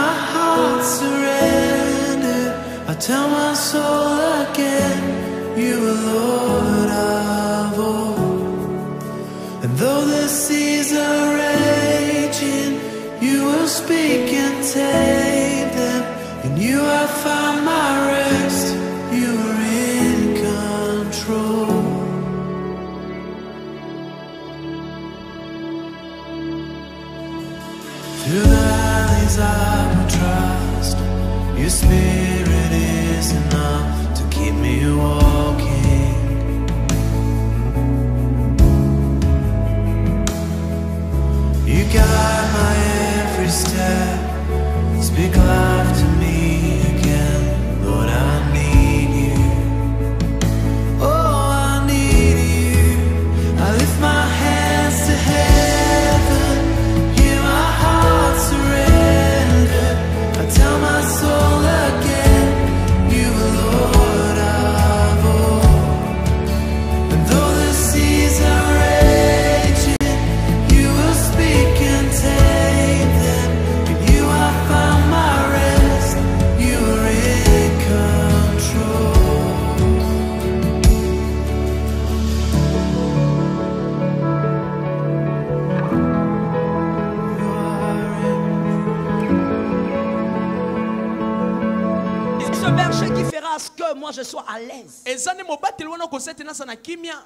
my heart surrendered. I tell my soul again, you are Lord of all. And though the seas are raging, you will speak and tame them. In you I found my rest, you are in control. Through the valleys I will trust, your spirit is enough to keep me walking. You guide my every step, speak life to me again. Lord, I need you. Oh, I need you. I lift my hands to heaven, hear my heart surrender. I tell my soul again, you are Lord of all. And though the seas are raging, you will speak and tame them. In you I found my rest, you are in control. Ce berger qui fera à ce que moi je sois à l'aise.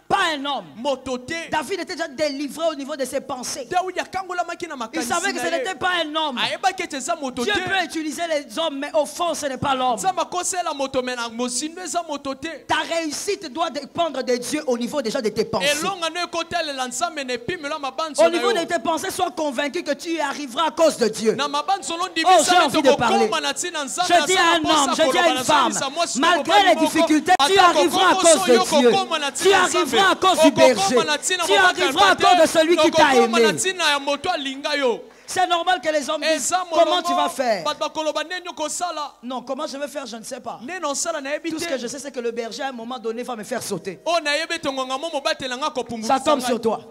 Pas un homme. David était déjà délivré au niveau de ses pensées. Il savait que ce n'était pas un homme. Dieu peut utiliser les hommes, mais au fond ce n'est pas l'homme. Ta réussite doit dépendre de Dieu au niveau déjà de tes pensées. Au niveau de tes pensées, sois convaincu que tu y arriveras à cause de Dieu. Oh, j'ai envie de parler. Je dis à un homme, je dis à une femme, malgré les difficultés, tu arriveras à cause de Dieu. Tu arriveras à cause du berger. Tu arriveras à cause de celui qui t'a aimé. C'est normal que les hommes disent, comment tu vas faire? Non, comment je vais faire, je ne sais pas. Tout ce que je sais, c'est que le berger, à un moment donné, va me faire sauter. Ça tombe sur toi.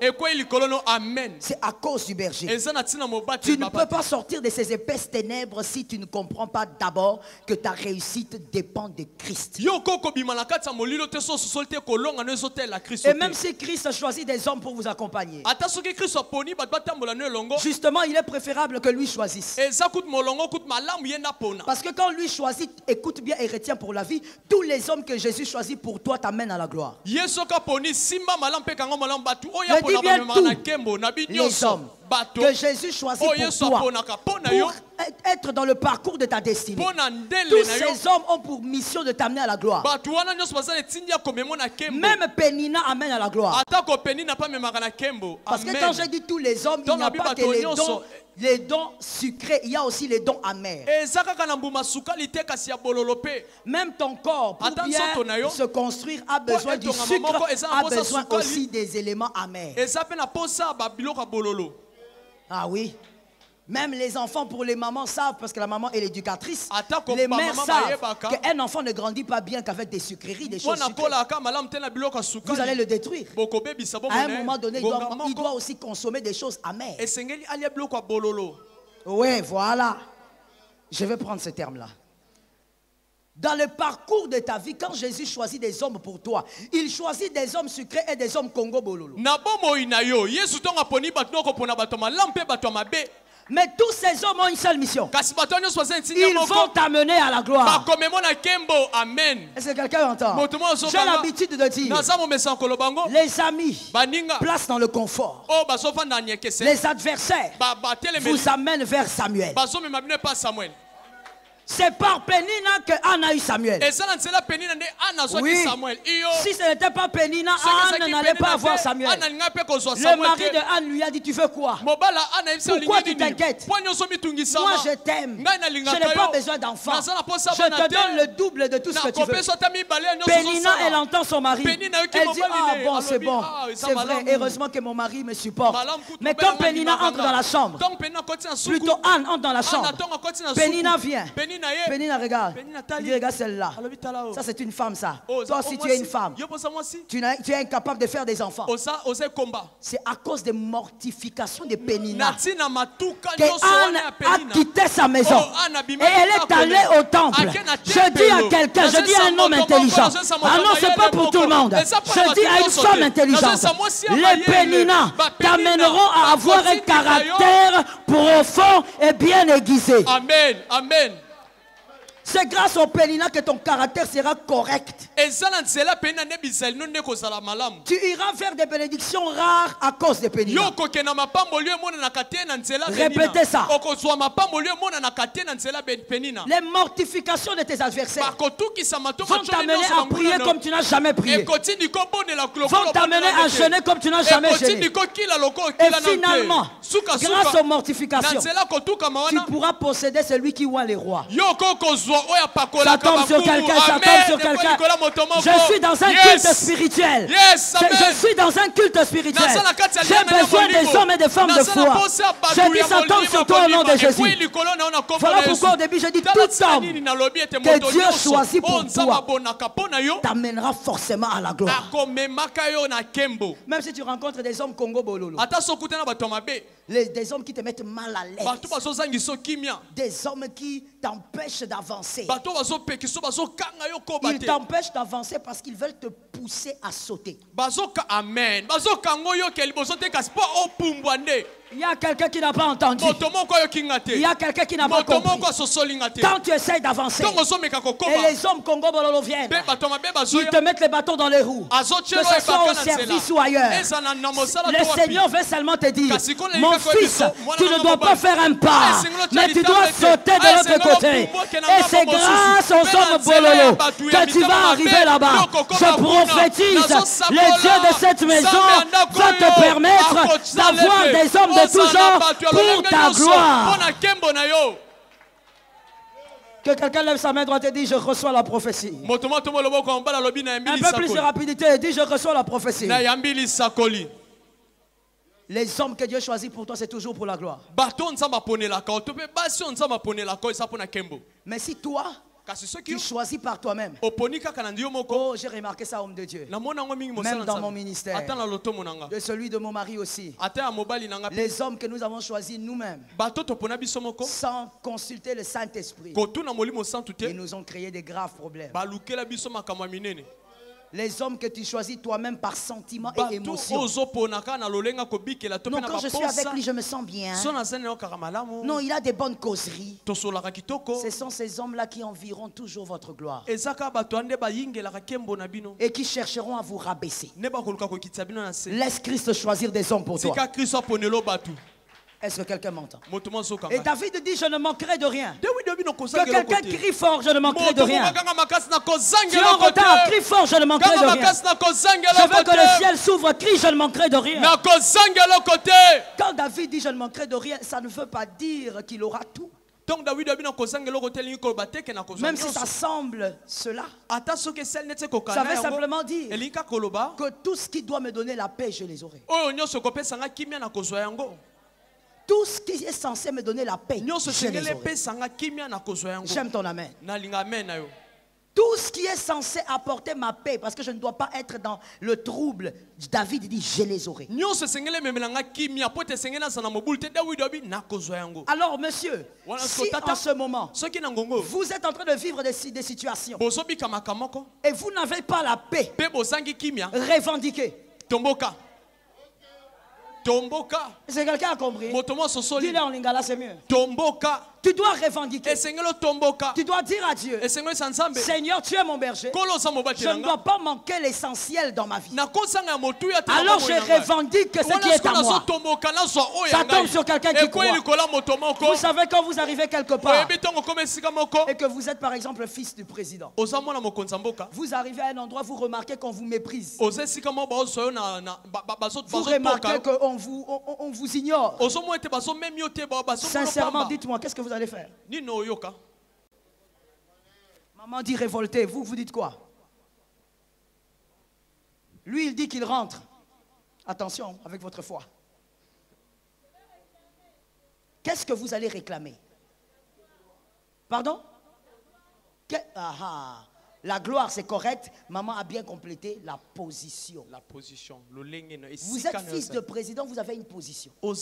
C'est à cause du berger. Tu ne peux pas sortir de ces épaisses ténèbres si tu ne comprends pas d'abord que ta réussite dépend de Christ. Et même si Christ a choisi des hommes pour vous accompagner, justement, il est préférable que lui choisisse. Parce que quand lui choisit, écoute bien et retiens pour la vie, tous les hommes que Jésus choisit pour toi t'amènent à la gloire. Je dis bien tous les hommes que Jésus choisit pour toi, pour être dans le parcours de ta destinée. Tous ces hommes ont pour mission de t'amener à la gloire. Même Pénina amène à la gloire. Parce que quand j'ai dit tous les hommes, il n'y a pas que les dons sucrés, il y a aussi les dons amers. Même ton corps, pour bien se construire, a besoin du sucre, a besoin aussi des éléments amers. Ah oui. Même les enfants, pour les mamans, savent, parce que la maman est l'éducatrice. Les mères savent qu'un enfant ne grandit pas bien qu'avec des sucreries, des choses sucrées. Vous allez le détruire. À un moment donné, il doit aussi consommer des choses amères. Oui, voilà. Je vais prendre ce terme-là. Dans le parcours de ta vie, quand Jésus choisit des hommes pour toi, il choisit des hommes sucrés et des hommes Congo Bololo. Mais tous ces hommes ont une seule mission. Ils vont t'amener à la gloire. Est-ce que quelqu'un entend? J'ai l'habitude de dire, les amis placent dans le confort. Les adversaires vous amènent vers Samuel. C'est par Pénina que Anne a eu Samuel. Oui. Si ce n'était pas Pénina, Anne n'allait pas avoir Samuel. Le mari de Anne lui a dit, tu veux quoi? Pourquoi tu t'inquiètes? Moi je t'aime. Je n'ai pas besoin d'enfants. Je te donne le double de tout ce que tu veux. Pénina, elle entend son mari. Elle dit, ah bon, c'est bon. C'est vrai, heureusement que mon mari me supporte. Mais quand Pénina entre dans la chambre, plutôt Anne entre dans la chambre, Pénina vient. Pénina, regarde. Il dit, regarde celle-là. Ça, c'est une femme, ça. Toi aussi, tu es une femme. Tu es incapable de faire des enfants. C'est à cause des mortifications de Pénina que Anne a quitté sa maison. Et elle est allée au temple. Je dis à quelqu'un, je dis à un homme intelligent. Ah non, c'est pas pour tout le monde. Je dis à une femme intelligente. Les Pénina t'amèneront à avoir un caractère profond et bien aiguisé. Amen. Amen. C'est grâce au Pénina que ton caractère sera correct. Tu iras faire des bénédictions rares à cause des Pénina. Répétez ça. Les mortifications de tes adversaires vont t'amener à prier comme tu n'as jamais prié. Vont t'amener à jeûner comme tu n'as jamais jeûné. Et finalement, grâce aux mortifications, tu pourras posséder celui qui voit les rois. Ça tombe sur quelqu'un, ça tombe sur quelqu'un. Je suis dans un culte spirituel. Je suis dans un culte spirituel. J'ai besoin des hommes et des femmes de foi. Je dis ça tombe sur toi au nom de Jésus. Voilà pourquoi au début je dis tout homme que Dieu choisit pour toi t'amènera forcément à la gloire. Même si tu rencontres des hommes Congo Bololo, des hommes qui te mettent mal à l'aise, des hommes qui t'empêchent d'avancer. Ils t'empêchent d'avancer parce qu'ils veulent te pousser à sauter. Amen. Il y a quelqu'un qui n'a pas entendu. Il y a quelqu'un qui n'a pas compris. Quand tu essayes d'avancer et les hommes Congo Bololo viennent, ils te mettent les bâtons dans les roues, que ce soit au service ou ailleurs. Le Seigneur veut seulement te dire, mon fils, tu ne dois pas faire un pas, mais tu dois sauter de l'autre côté. Et c'est grâce aux hommes Bololo que tu vas arriver là-bas. Je prophétise, le Dieu de cette maison va te permettre d'avoir des hommes de tout genre pour ta gloire. Que quelqu'un lève sa main droite et dit je reçois la prophétie. Un peu plus de rapidité et dit je reçois la prophétie. Les hommes que Dieu choisit pour toi, c'est toujours pour la gloire. Mais si toi, tu choisis par toi-même. Oh, j'ai remarqué ça, homme de Dieu. Même dans mon ministère. De celui de mon mari aussi. Les hommes que nous avons choisis nous-mêmes, sans consulter le Saint-Esprit, ils nous ont créé des graves problèmes. Les hommes que tu choisis toi-même par sentiment et émotion. Non, quand je suis avec lui, je me sens bien. Non, il a des bonnes causeries. Ce sont ces hommes-là qui environt toujours votre gloire. Et qui chercheront à vous rabaisser. Laisse Christ choisir des hommes pour toi. Est-ce que quelqu'un m'entend? Et David dit, je ne manquerai de rien. Que quelqu'un crie fort, je ne manquerai de rien. Tu es en retard, crie fort, je ne manquerai de rien. Je veux que le ciel s'ouvre, crie, je ne manquerai de rien. Quand David dit, je ne manquerai de rien, ça ne veut pas dire qu'il aura tout. Même si ça semble cela, ça veut simplement dire que tout ce qui doit me donner la paix, je les aurai. Tout ce qui est censé me donner la paix, je les aurai. J'aime ton amen. Tout ce qui est censé apporter ma paix, parce que je ne dois pas être dans le trouble, David dit, je les aurai. Alors monsieur, si en ce moment, vous êtes en train de vivre des situations, et vous n'avez pas la paix, revendiquez. Tomboka. C'est quelqu'un qui a compris. Dis-le en lingala, c'est mieux. Tomboka. Tu dois revendiquer. Tu dois dire à Dieu, Seigneur, tu es mon berger. Je ne dois pas manquer l'essentiel dans ma vie. Alors je revendique ce qui est à moi. Ça tombe sur quelqu'un qui croit. Vous savez, quand vous arrivez quelque part et que vous êtes par exemple fils du président, vous arrivez à un endroit, vous remarquez qu'on vous méprise. Vous remarquez qu'on vous ignore. Sincèrement, dites-moi, qu'est-ce que vous allez faire? Maman dit révolté, vous dites quoi? Lui il dit qu'il rentre. Attention avec votre foi. Qu'est-ce que vous allez réclamer? Pardon? La gloire, c'est correct. Maman a bien complété la position. La position. Vous êtes fils de président, vous avez une position. Quand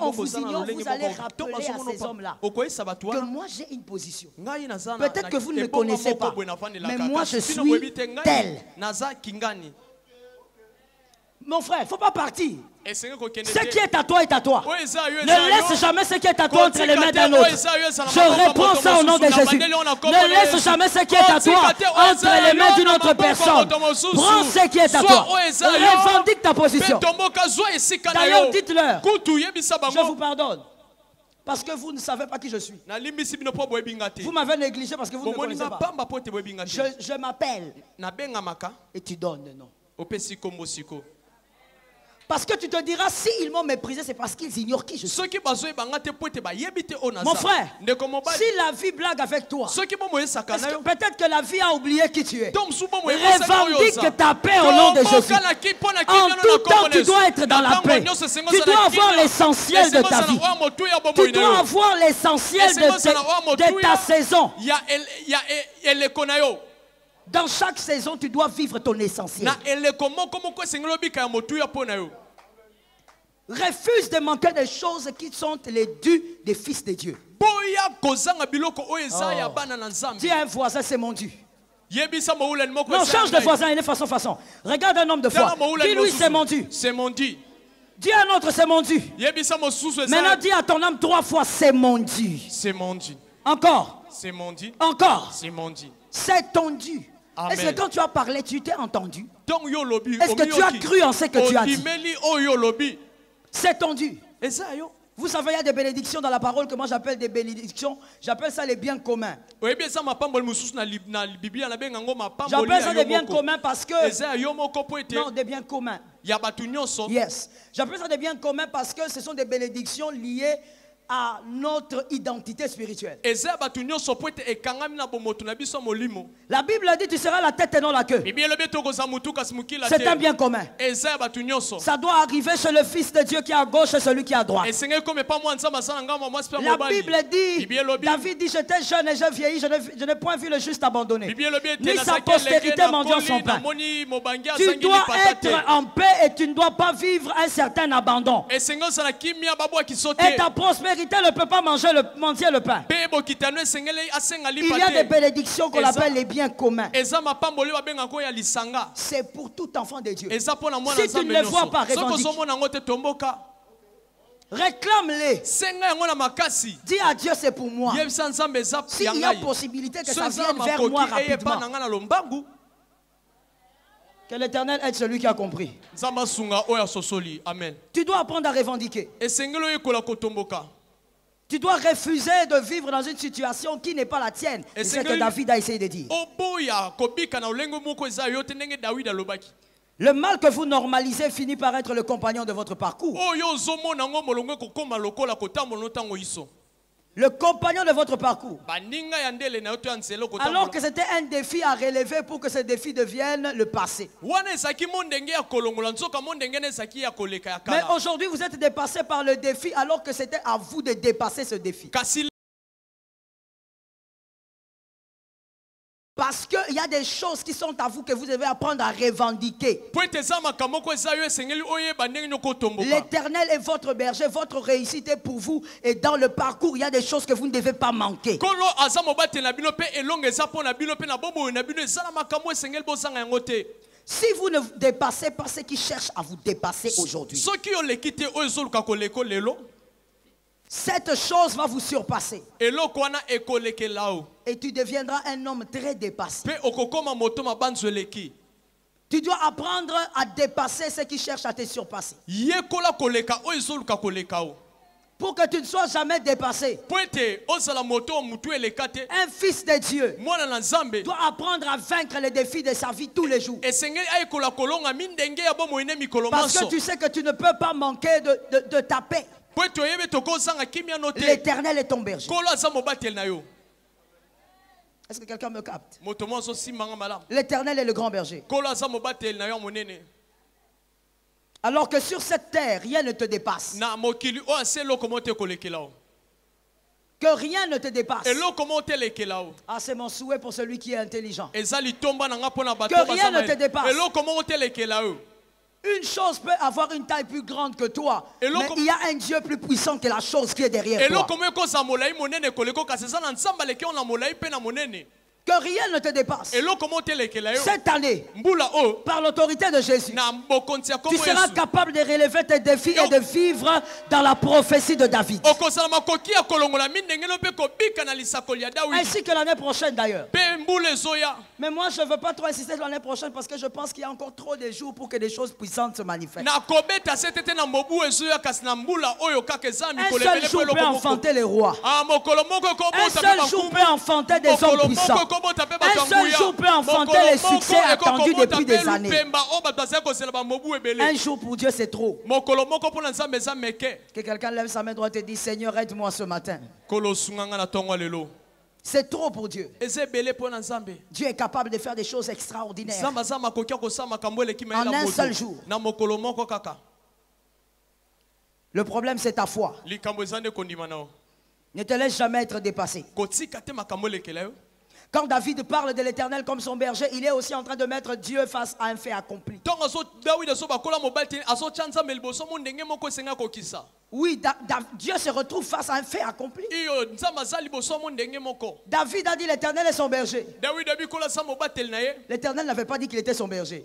on vous ignore, vous allez rappeler à ces hommes-là que moi j'ai une position. Peut-être que vous ne me connaissez pas, mais moi je suis tel. Mon frère, il ne faut pas partir. Ce qui est à toi est à toi. Ne laisse jamais ce qui est à toi entre les mains d'un autre. Je reprends ça au nom de Jésus. Ne laisse jamais ce qui est à toi entre les mains d'une autre personne. Prends ce qui est à toi. Revendique ta position. D'ailleurs, dites-leur, je vous pardonne. Parce que vous ne savez pas qui je suis. Vous m'avez négligé parce que vous ne me connaissez pas. Je m'appelle. Et tu donnes, non. Parce que tu te diras, s'ils m'ont méprisé, c'est parce qu'ils ignorent qui je suis. Mon frère, si la vie blague avec toi, peut-être que la vie a oublié qui tu es. Revendique ta paix au nom de Jésus. En tout temps, tu dois être dans la paix. Tu dois avoir l'essentiel de ta vie. Tu dois avoir l'essentiel de ta saison. Dans chaque saison, tu dois vivre ton essentiel. Refuse de manquer des choses qui sont les dus des fils de Dieu. Dis à un voisin, c'est mon dû. Non, change de voisin, il est façon. Regarde un homme de foi. Dis-lui, c'est mon dû. C'est mon dû. Dis à un autre, c'est mon dû. Maintenant, dis à ton âme 3 fois, c'est mon dû. C'est mon dû. Encore. C'est mon dû. Encore. C'est mon dû. C'est ton dû. Est-ce que quand tu as parlé, tu t'es entendu? Est-ce que tu as cru en ce que tu as dit? C'est ton dû. Vous savez, il y a des bénédictions dans la parole que moi j'appelle des bénédictions. J'appelle ça les biens communs. J'appelle ça des biens communs parce que... Non, des biens communs. Yes. J'appelle ça des biens communs parce que ce sont des bénédictions liées à notre identité spirituelle. La Bible dit tu seras la tête et non la queue. C'est un bien commun. Ça doit arriver chez le Fils de Dieu qui est à gauche et celui qui est à droite. La Bible dit, David dit, j'étais jeune et j'ai vieilli, je n'ai point vu le juste abandonné, ni sa postérité mendiant son pain. Tu dois être en paix et tu ne dois pas vivre un certain abandon. Et ta prospérité ne peut pas mendier le pain. Il y a des bénédictions qu'on appelle les biens communs. C'est pour tout enfant de Dieu. Si tu ne les vois pas, revendique. Réclame-les. Dis à Dieu, c'est pour moi. S'il y a possibilité que ça vienne vers moi rapidement. Que l'Éternel aide celui qui a compris. Amen. Tu dois apprendre à revendiquer. Tu dois refuser de vivre dans une situation qui n'est pas la tienne. C'est ce que David a essayé de dire. Le mal que vous normalisez finit par être le compagnon de votre parcours. Le compagnon de votre parcours. Alors que c'était un défi à relever pour que ce défi devienne le passé. Mais aujourd'hui, vous êtes dépassé par le défi alors que c'était à vous de dépasser ce défi. Parce qu'il y a des choses qui sont à vous que vous devez apprendre à revendiquer. L'Éternel est votre berger, votre réussite est pour vous. Et dans le parcours, il y a des choses que vous ne devez pas manquer. Si vous ne dépassez pas ceux qui cherchent à vous dépasser aujourd'hui, cette chose va vous surpasser. Et tu deviendras un homme très dépassé. Tu dois apprendre à dépasser ceux qui cherchent à te surpasser. Pour que tu ne sois jamais dépassé. Un fils de Dieu doit apprendre à vaincre les défis de sa vie tous les jours. Parce que tu sais que tu ne peux pas manquer de ta paix. L'Éternel est ton berger. Est-ce que quelqu'un me capte? L'Éternel est le grand berger. Alors que sur cette terre, rien ne te dépasse. Que rien ne te dépasse. Ah, c'est mon souhait pour celui qui est intelligent. Que rien ne te dépasse. Une chose peut avoir une taille plus grande que toi, mais il y a un Dieu plus puissant que la chose qui est derrière toi. Que rien ne te dépasse. Cette année, par l'autorité de Jésus, tu seras capable de relever tes défis et de vivre dans la prophétie de David. Ainsi que l'année prochaine d'ailleurs. Mais moi je ne veux pas trop insister sur l'année prochaine parce que je pense qu'il y a encore trop de jours pour que des choses puissantes se manifestent. Un seul jour peut enfanter les rois. Un seul jour peut enfanter des hommes puissants. Un seul jour peut enfanter les succès attendus depuis des années. Un jour pour Dieu c'est trop. Que quelqu'un lève sa main droite et dit Seigneur aide-moi ce matin. C'est trop pour Dieu. Dieu est capable de faire des choses extraordinaires en un seul jour. Le problème c'est ta foi. Ne te laisse jamais être dépassé. Quand David parle de l'Éternel comme son berger, il est aussi en train de mettre Dieu face à un fait accompli. Oui, Dieu se retrouve face à un fait accompli. David a dit l'Éternel est son berger. L'Éternel n'avait pas dit qu'il était son berger.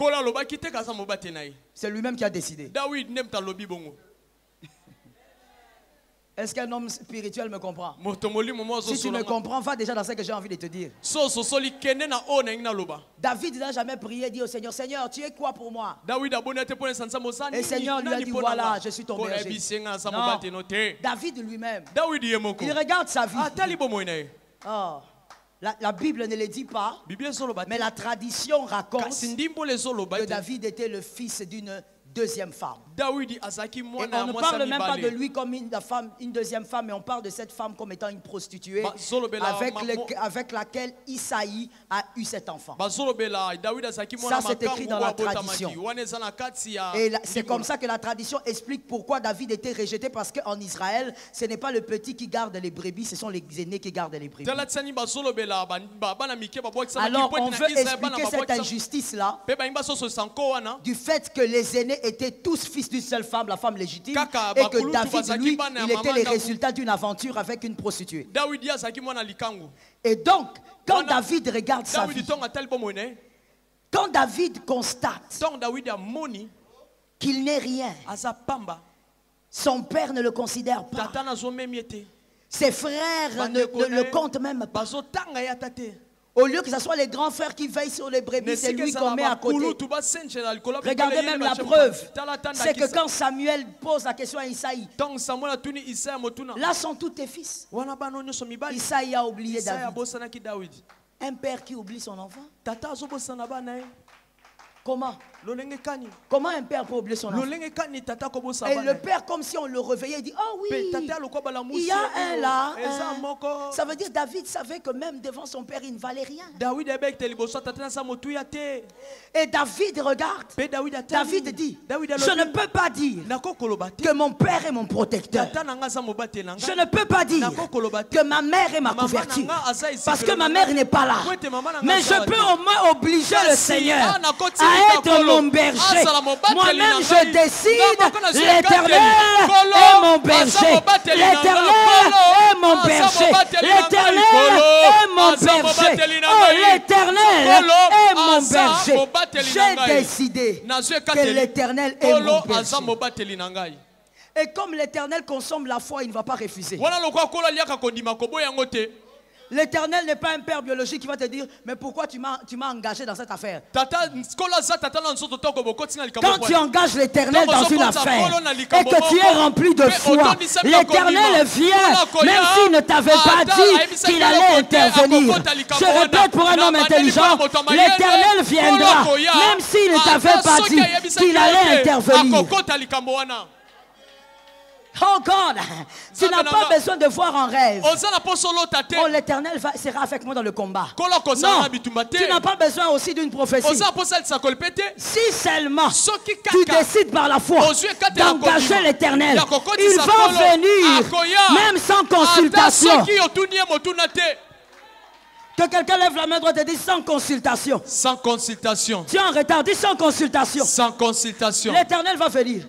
C'est lui-même qui a décidé. Est-ce qu'un homme spirituel me comprend? Si tu me comprends, va déjà dans ce que j'ai envie de te dire. David n'a jamais prié et dit au Seigneur, Seigneur, tu es quoi pour moi? Et le Seigneur lui a dit, voilà, je suis ton berger. Non. David lui-même, il regarde sa vie. Oh, la Bible ne le dit pas, mais la tradition raconte que David était le fils d'une deuxième femme. Et on ne parle même pas de lui comme une deuxième femme, mais on parle de cette femme comme étant une prostituée avec laquelle Isaïe a eu cet enfant. Ça c'est écrit dans la tradition. Et c'est comme ça que la tradition explique pourquoi David était rejeté, parce qu'en Israël, ce n'est pas le petit qui garde les brebis, ce sont les aînés qui gardent les brebis. Alors on veut expliquer cette injustice-là du fait que les aînés étaient tous fils d'une seule femme, la femme légitime, et que David, lui, il était le résultat d'une aventure avec une prostituée. Et donc, quand David regarde sa vie, quand David constate qu'il n'est rien, son père ne le considère pas, ses frères ne le comptent même pas. Au lieu que ce soit les grands frères qui veillent sur les brebis, c'est lui qu'on met à côté. Regardez même la preuve. C'est que quand Samuel pose la question à Isaïe, là sont tous tes fils. Isaïe a oublié David. Un père qui oublie son enfant. Comment? Comment un père peut oublier son enfant? Et le père, comme si on le réveillait, il dit, oh oui, il y a un là. Ça veut dire David savait que même devant son père, il ne valait rien. Et David regarde. David dit, je ne peux pas dire que mon père est mon protecteur. Je ne peux pas dire que ma mère est ma couverture, parce que ma mère n'est pas là. Mais je peux au moins obliger le Seigneur à être mon berger. Moi-même je décide, l'Éternel est mon berger. L'Éternel est mon berger. L'Éternel est mon berger. Oh, l'Éternel est mon berger. J'ai décidé que l'Éternel est mon berger. Et comme l'Éternel consomme la foi, il ne va pas refuser. L'Éternel n'est pas un père biologique qui va te dire, mais pourquoi tu m'as engagé dans cette affaire? Quand tu engages l'Éternel dans une affaire et que tu es rempli de foi, l'Éternel vient, même s'il ne t'avait pas dit qu'il allait intervenir. Je répète pour un homme intelligent, l'Éternel viendra, même s'il ne t'avait pas dit qu'il allait intervenir. Oh God, tu n'as pas besoin de voir en rêve. Oh, l'Éternel sera avec moi dans le combat. Non, tu n'as pas besoin aussi d'une prophétie. Si seulement tu décides par la foi d'engager l'Éternel, il va venir, même sans consultation. Que quelqu'un lève la main droite et dise sans consultation. Sans consultation. Tu es en retard, dis sans consultation. Sans consultation. L'Éternel va venir.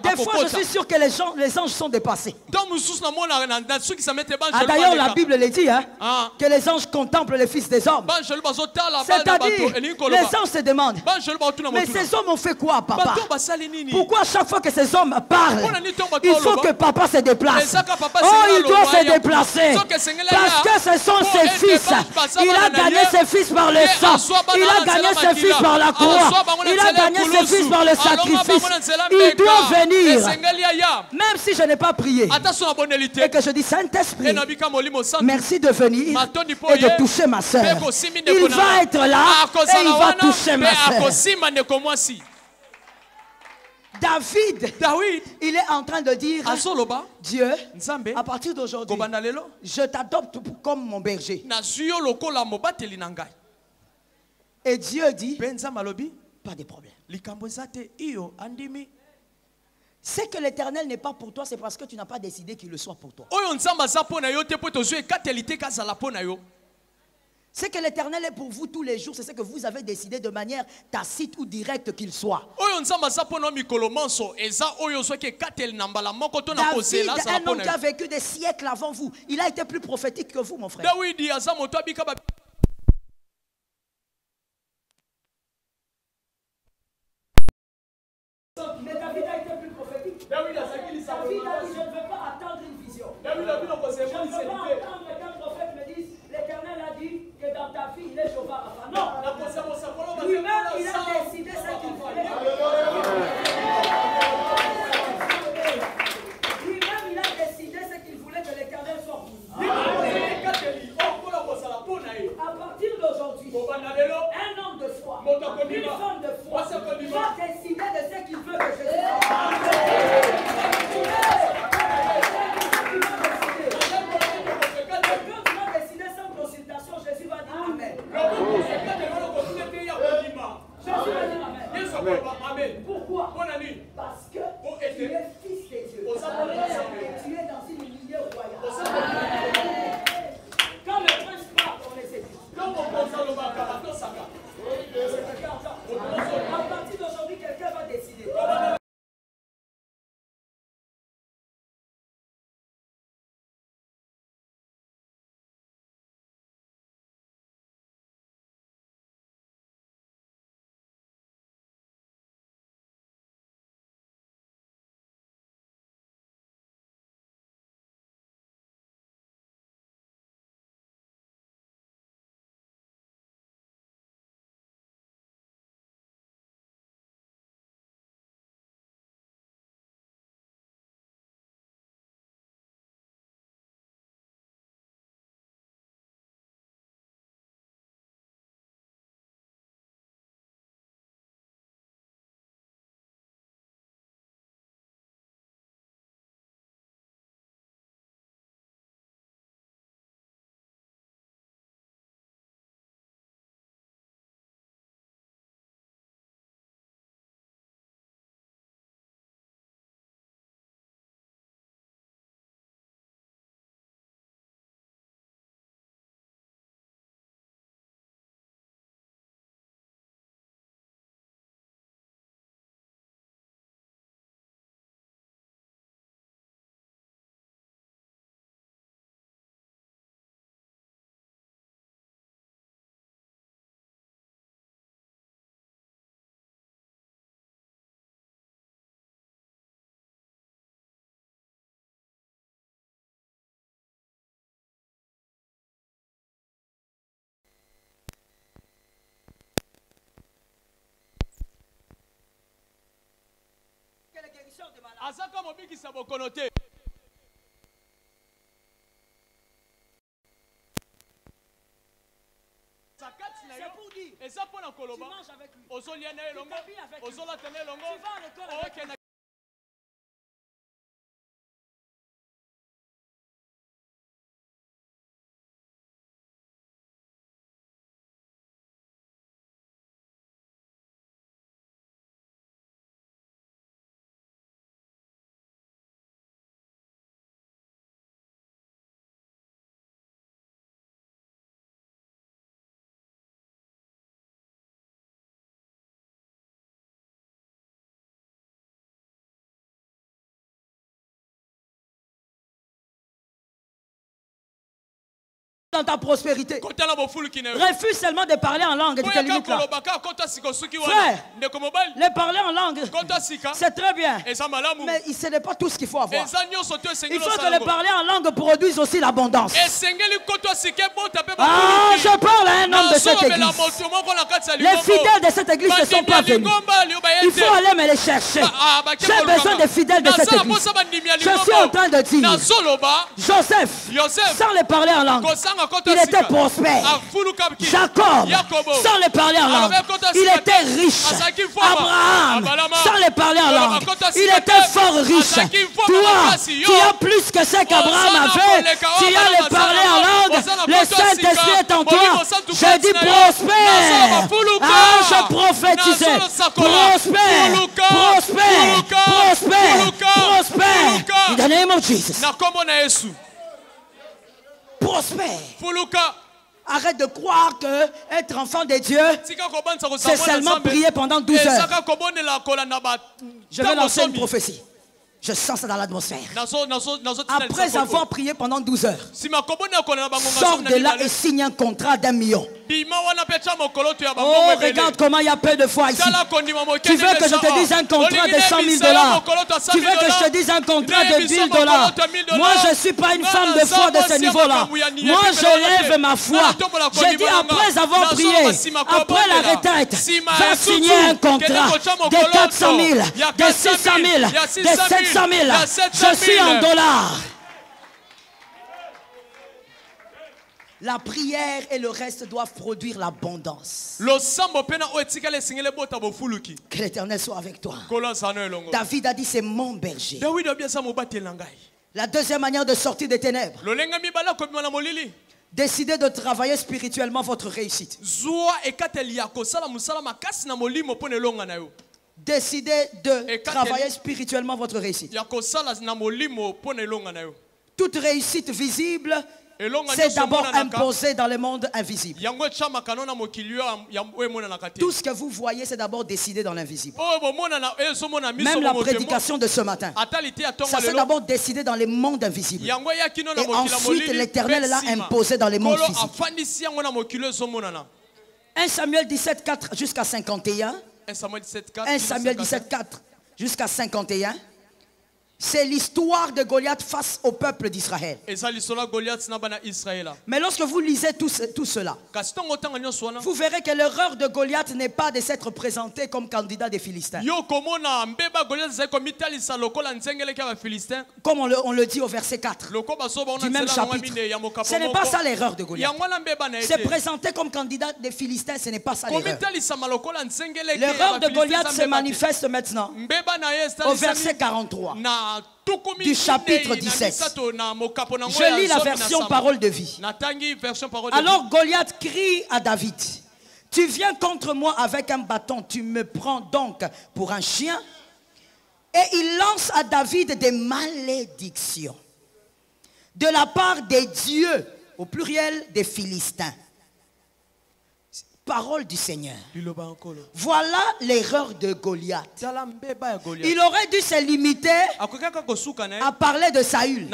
Des fois, je suis sûr que les anges sont dépassés. D'ailleurs, la Bible le dit, hein, que les anges contemplent les fils des hommes. C'est-à-dire, les anges se demandent, mais ces hommes ont fait quoi, papa? Pourquoi à chaque fois que ces hommes parlent, il faut que papa se déplace? Oh, il doit se déplacer. Parce que ce sont ses fils. Il a gagné ses fils par le sang. Il a gagné ses fils par la croix. Il a gagné ses fils par le sacrifice. Il doit venir. Même si je n'ai pas prié et que je dis Saint-Esprit, merci de venir et de toucher ma soeur. Il va être là et il va toucher ma soeur. David, il est en train de dire, Dieu, à partir d'aujourd'hui, je t'adopte comme mon berger. Et Dieu dit, pas de problème. C'est que l'Éternel n'est pas pour toi, c'est parce que tu n'as pas décidé qu'il le soit pour toi. C'est que l'Éternel est pour vous tous les jours, c'est ce que vous avez décidé de manière tacite ou directe qu'il soit. David, un homme qui a vécu des siècles avant vous, il a été plus prophétique que vous, mon frère. Mais David a été plus prophétique. David a dit, je ne veux pas attendre une vision. Je ne veux pas attendre qu'un prophète me dise, l'Éternel a dit que dans ta fille, il est Jéhovah Rapha. Non. Lui-même, il a décidé ce qu'il voulait. Lui-même, il a décidé ce qu'il voulait que l'Éternel soit pour lui. À partir d'aujourd'hui, un homme de foi, une femme de foi, va décider de ce qu'il veut que je dise. Quand tu vas décider sans consultation, Jésus va dire Amen. Jésus va dire Amen. Pourquoi? Parce que tu es fils de Dieu. Et tu es dans une lignée royale. Quand le prince part, on les édite. À partir d'aujourd'hui, quelqu'un va décider. Azaka mobiki sabokonote. C'est pour dire, tu manges avec lui, tu t'habilles avec lui, tu vas à l'école avec lui. dans ta prospérité. Refuse seulement de parler en langue. Frère, les parler en langue, c'est très bien. Mais ce n'est pas tout ce qu'il faut avoir. Il faut que les parler en langue produise aussi l'abondance. Ah, je parle à un homme de cette église. Les fidèles de cette église ne sont pas venus. Il faut aller me les chercher. J'ai besoin des fidèles de cette église. Je suis en train de dire, Joseph, sans les parler en langue, il était prospère. Jacob, sans les parler en langue, il était riche. Abraham, sans les parler en langue, il était fort riche. Toi, tu as plus que ce qu'Abraham avait. Tu as les parler en langue. Le Saint-Esprit est en toi. Je dis prospère. Ah, je prophétisais. Prospère, prospère, prospère, prospère. In the name of Jesus. Prospère. Arrête de croire que être enfant de Dieu, c'est seulement prier pendant 12 heures. Je vais lancer une prophétie. Je sens ça dans l'atmosphère. Après avoir prié pendant 12 heures, sors de là et signe un contrat d'1 million. Oh, regarde comment il y a peu de foi ici. Tu veux que je te dise un contrat de 100 000 $? Tu veux que je te dise un contrat de 10 $? Moi, je ne suis pas une femme de foi de ce niveau-là. Moi, je lève ma foi. Je dis après avoir prié, après la retraite, va signer un contrat de 400 000, de 600 000, de 700 000. Je suis en dollars. La prière et le reste doivent produire l'abondance. Que l'Éternel soit avec toi. David a dit c'est mon berger. La deuxième manière de sortir des ténèbres. Décidez de travailler spirituellement votre réussite. Décidez de travailler spirituellement votre réussite. Toute réussite visible, c'est d'abord imposé dans le monde invisible. Tout ce que vous voyez, c'est d'abord décidé dans l'invisible. Même la prédication de ce matin, ça c'est d'abord décidé dans les mondes invisibles. Et ensuite, l'Éternel l'a imposé dans les mondes physiques. 1 Samuel 17, 4 jusqu'à 51. 1 Samuel 17, 4 jusqu'à 51. C'est l'histoire de Goliath face au peuple d'Israël. Mais lorsque vous lisez tout cela, vous verrez que l'erreur de Goliath n'est pas de s'être présenté comme candidat des Philistins. Comme on le dit au verset 4 du même chapitre. Ce n'est pas ça l'erreur de Goliath. Se présenter comme candidat des Philistins, ce n'est pas ça l'erreur. L'erreur de Goliath se manifeste maintenant au verset 43. Du chapitre 17. Je lis la version parole de vie. Alors Goliath crie à David, tu viens contre moi avec un bâton, tu me prends donc pour un chien. Et il lance à David des malédictions de la part des dieux, au pluriel des Philistins. Parole du Seigneur. Voilà l'erreur de Goliath. Il aurait dû se limiter à parler de Saül.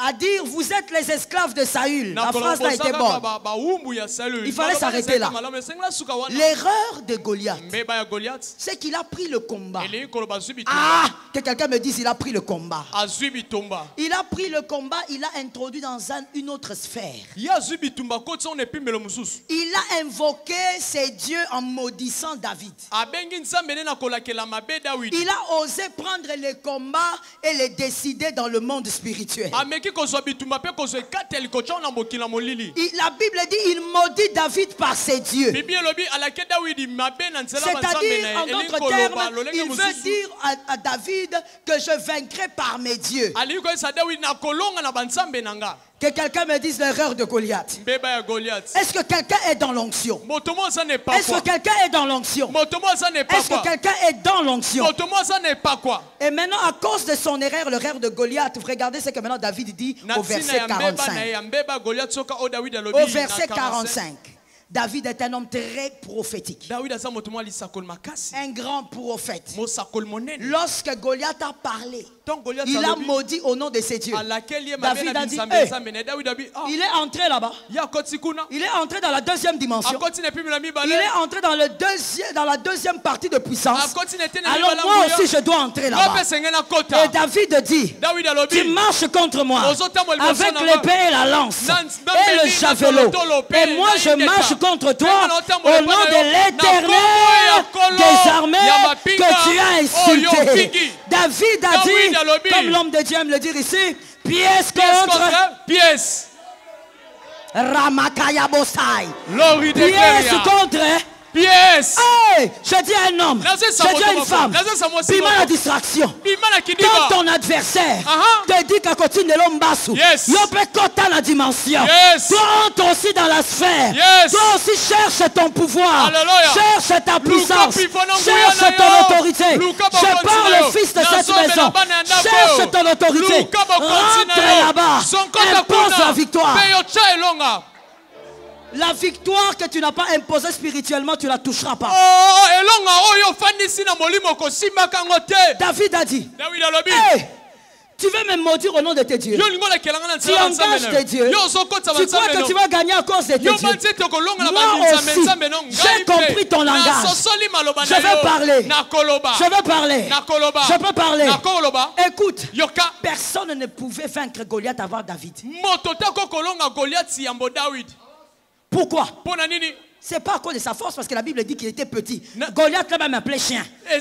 À dire vous êtes les esclaves de Saül. La phrase a été bonne. Il fallait s'arrêter là. L'erreur de Goliath, c'est qu'il a pris le combat. Ah, que quelqu'un me dise il a pris le combat. Il a pris le combat, il l'a introduit dans une autre sphère. Il a invoqué ses dieux en maudissant David. Il a osé prendre les combats et les décider dans le monde spirituel. La Bible dit il maudit David par ses dieux. C'est-à-dire, en d'autres termes, il veut dire à David que je vaincrai par mes dieux. Que quelqu'un me dise l'erreur de Goliath. Est-ce que quelqu'un est dans l'onction? Est-ce que quelqu'un est dans l'onction? Est-ce que quelqu'un est dans l'onction? Et maintenant, à cause de son erreur, l'erreur de Goliath, vous regardez ce que maintenant David dit au verset 45. Au verset 45. David est un homme très prophétique. Un grand prophète. Lorsque Goliath a parlé, il a maudit au nom de ses dieux. David a dit, hey, il est entré là-bas. Il est entré dans la deuxième dimension. Il est entré dans la deuxième partie de puissance. Alors moi aussi je dois entrer là-bas. Et David dit, tu marches contre moi avec l'épée et la lance et le javelot. Et moi je marche contre toi au nom de l'Éternel des armées que tu as insulté. David a dit, comme l'homme de Dieu aime le dire ici, pièce contre pièce. Ramakaya Bosai. Pièce contre pièce. Hey, je dis à un homme, je dis à une femme, piment la distraction. Quand ton adversaire te dit qu'à côté de l'homme bassou, il peut côté la dimension. Toi entre aussi dans la sphère. Toi aussi cherche ton pouvoir. Cherche ta puissance. Cherche ton autorité. Je parle au fils de cette maison. Cherche ton autorité. Rentre là-bas. Impose la victoire. La victoire que tu n'as pas imposée spirituellement, tu ne la toucheras pas. David a dit, hey, tu veux me maudire au nom de tes dieux. Tu engages tes dieux. Tu crois que tu vas gagner à cause de tes dieux. Moi aussi, j'ai compris ton langage. Je vais parler. Je vais parler. Je peux parler. Écoute, personne ne pouvait vaincre Goliath avant David. Pourquoi? C'est pas à cause de sa force, parce que la Bible dit qu'il était petit. Goliath l'a même appelé chien. Mais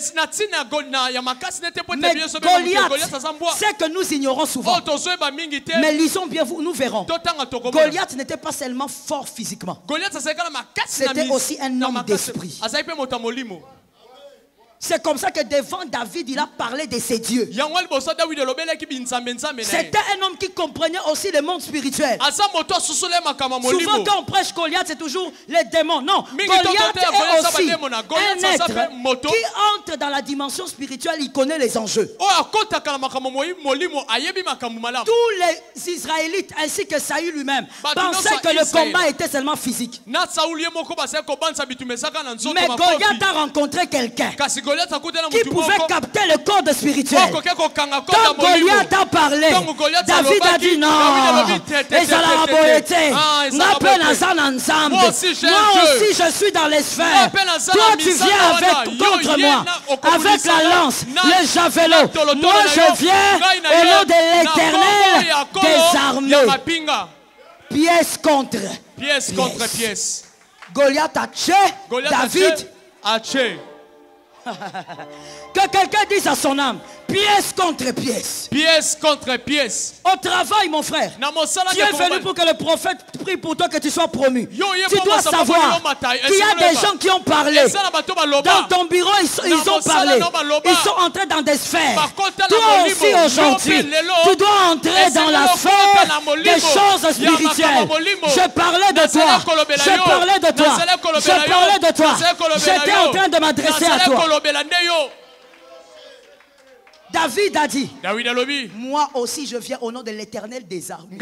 Goliath, c'est que nous ignorons souvent. Mais lisons bien, nous verrons. Goliath n'était pas seulement fort physiquement. C'était aussi un homme d'esprit. C'est comme ça que devant David, il a parlé de ses dieux. C'était un homme qui comprenait aussi le monde spirituel. Souvent quand on prêche Goliath, c'est toujours les démons. Non, Goliath est aussi un être qui entre dans la dimension spirituelle, il connaît les enjeux. Tous les Israélites ainsi que Saül lui-même pensaient que le combat était seulement physique. Mais Goliath a rencontré quelqu'un qui pouvait capter le code spirituel. Quand Goliath a parlé, David a dit non. Moi aussi je suis dans les sphères. Toi tu viens contre moi avec la lance, le javelot. Moi je viens au nom de l'Éternel des armées. Pièce contre pièce. Goliath a tué David. Que quelqu'un dise à son âme, pièce contre pièce. Pièce contre pièce. Au travail, mon frère, tu es venu pour que le prophète prie pour toi que tu sois promu. Tu dois savoir qu'il y a des gens qui ont parlé. Dans ton bureau, ils ont parlé. Ils sont entrés dans des sphères. Toi aussi aujourd'hui, tu dois entrer dans la sphère des choses spirituelles. Je parlais de toi. Je parlais de toi. Je parlais de toi. J'étais en train de m'adresser à toi. David a dit, moi aussi je viens au nom de l'Éternel des armées.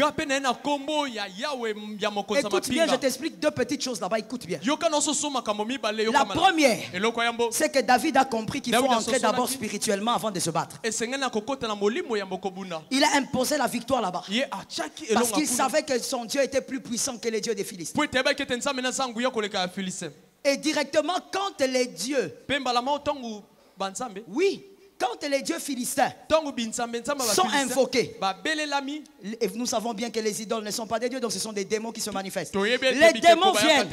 Écoute bien, je t'explique deux petites choses là-bas, écoute bien. La première, c'est que David a compris qu'il faut entrer d'abord spirituellement avant de se battre. Il a imposé la victoire là-bas. Parce qu'il savait que son Dieu était plus puissant que les dieux des Philistins. Et directement, quand les dieux... Oui. Quand les dieux philistins sont invoqués, et nous savons bien que les idoles ne sont pas des dieux, donc ce sont des démons qui se manifestent. Les démons viennent.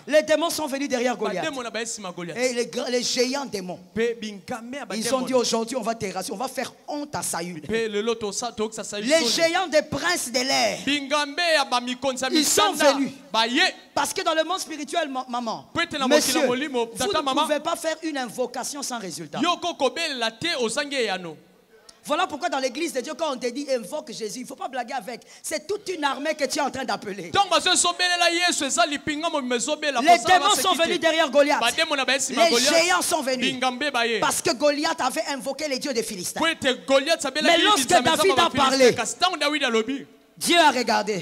Les démons sont venus derrière Goliath. Et les géants démons, ils ont dit aujourd'hui on va terrasser, on va faire honte à Saül. Les géants des princes de l'air, ils sont venus. Parce que dans le monde spirituel, maman, monsieur, vous ne pouvez pas faire une invocation sans résultat. Voilà pourquoi dans l'église de Dieu, quand on te dit invoque Jésus, il ne faut pas blaguer avec. C'est toute une armée que tu es en train d'appeler. Les démons sont venus derrière Goliath. Les géants sont venus. Parce que Goliath avait invoqué les dieux des Philistins. Mais lorsque David a parlé, Dieu a regardé.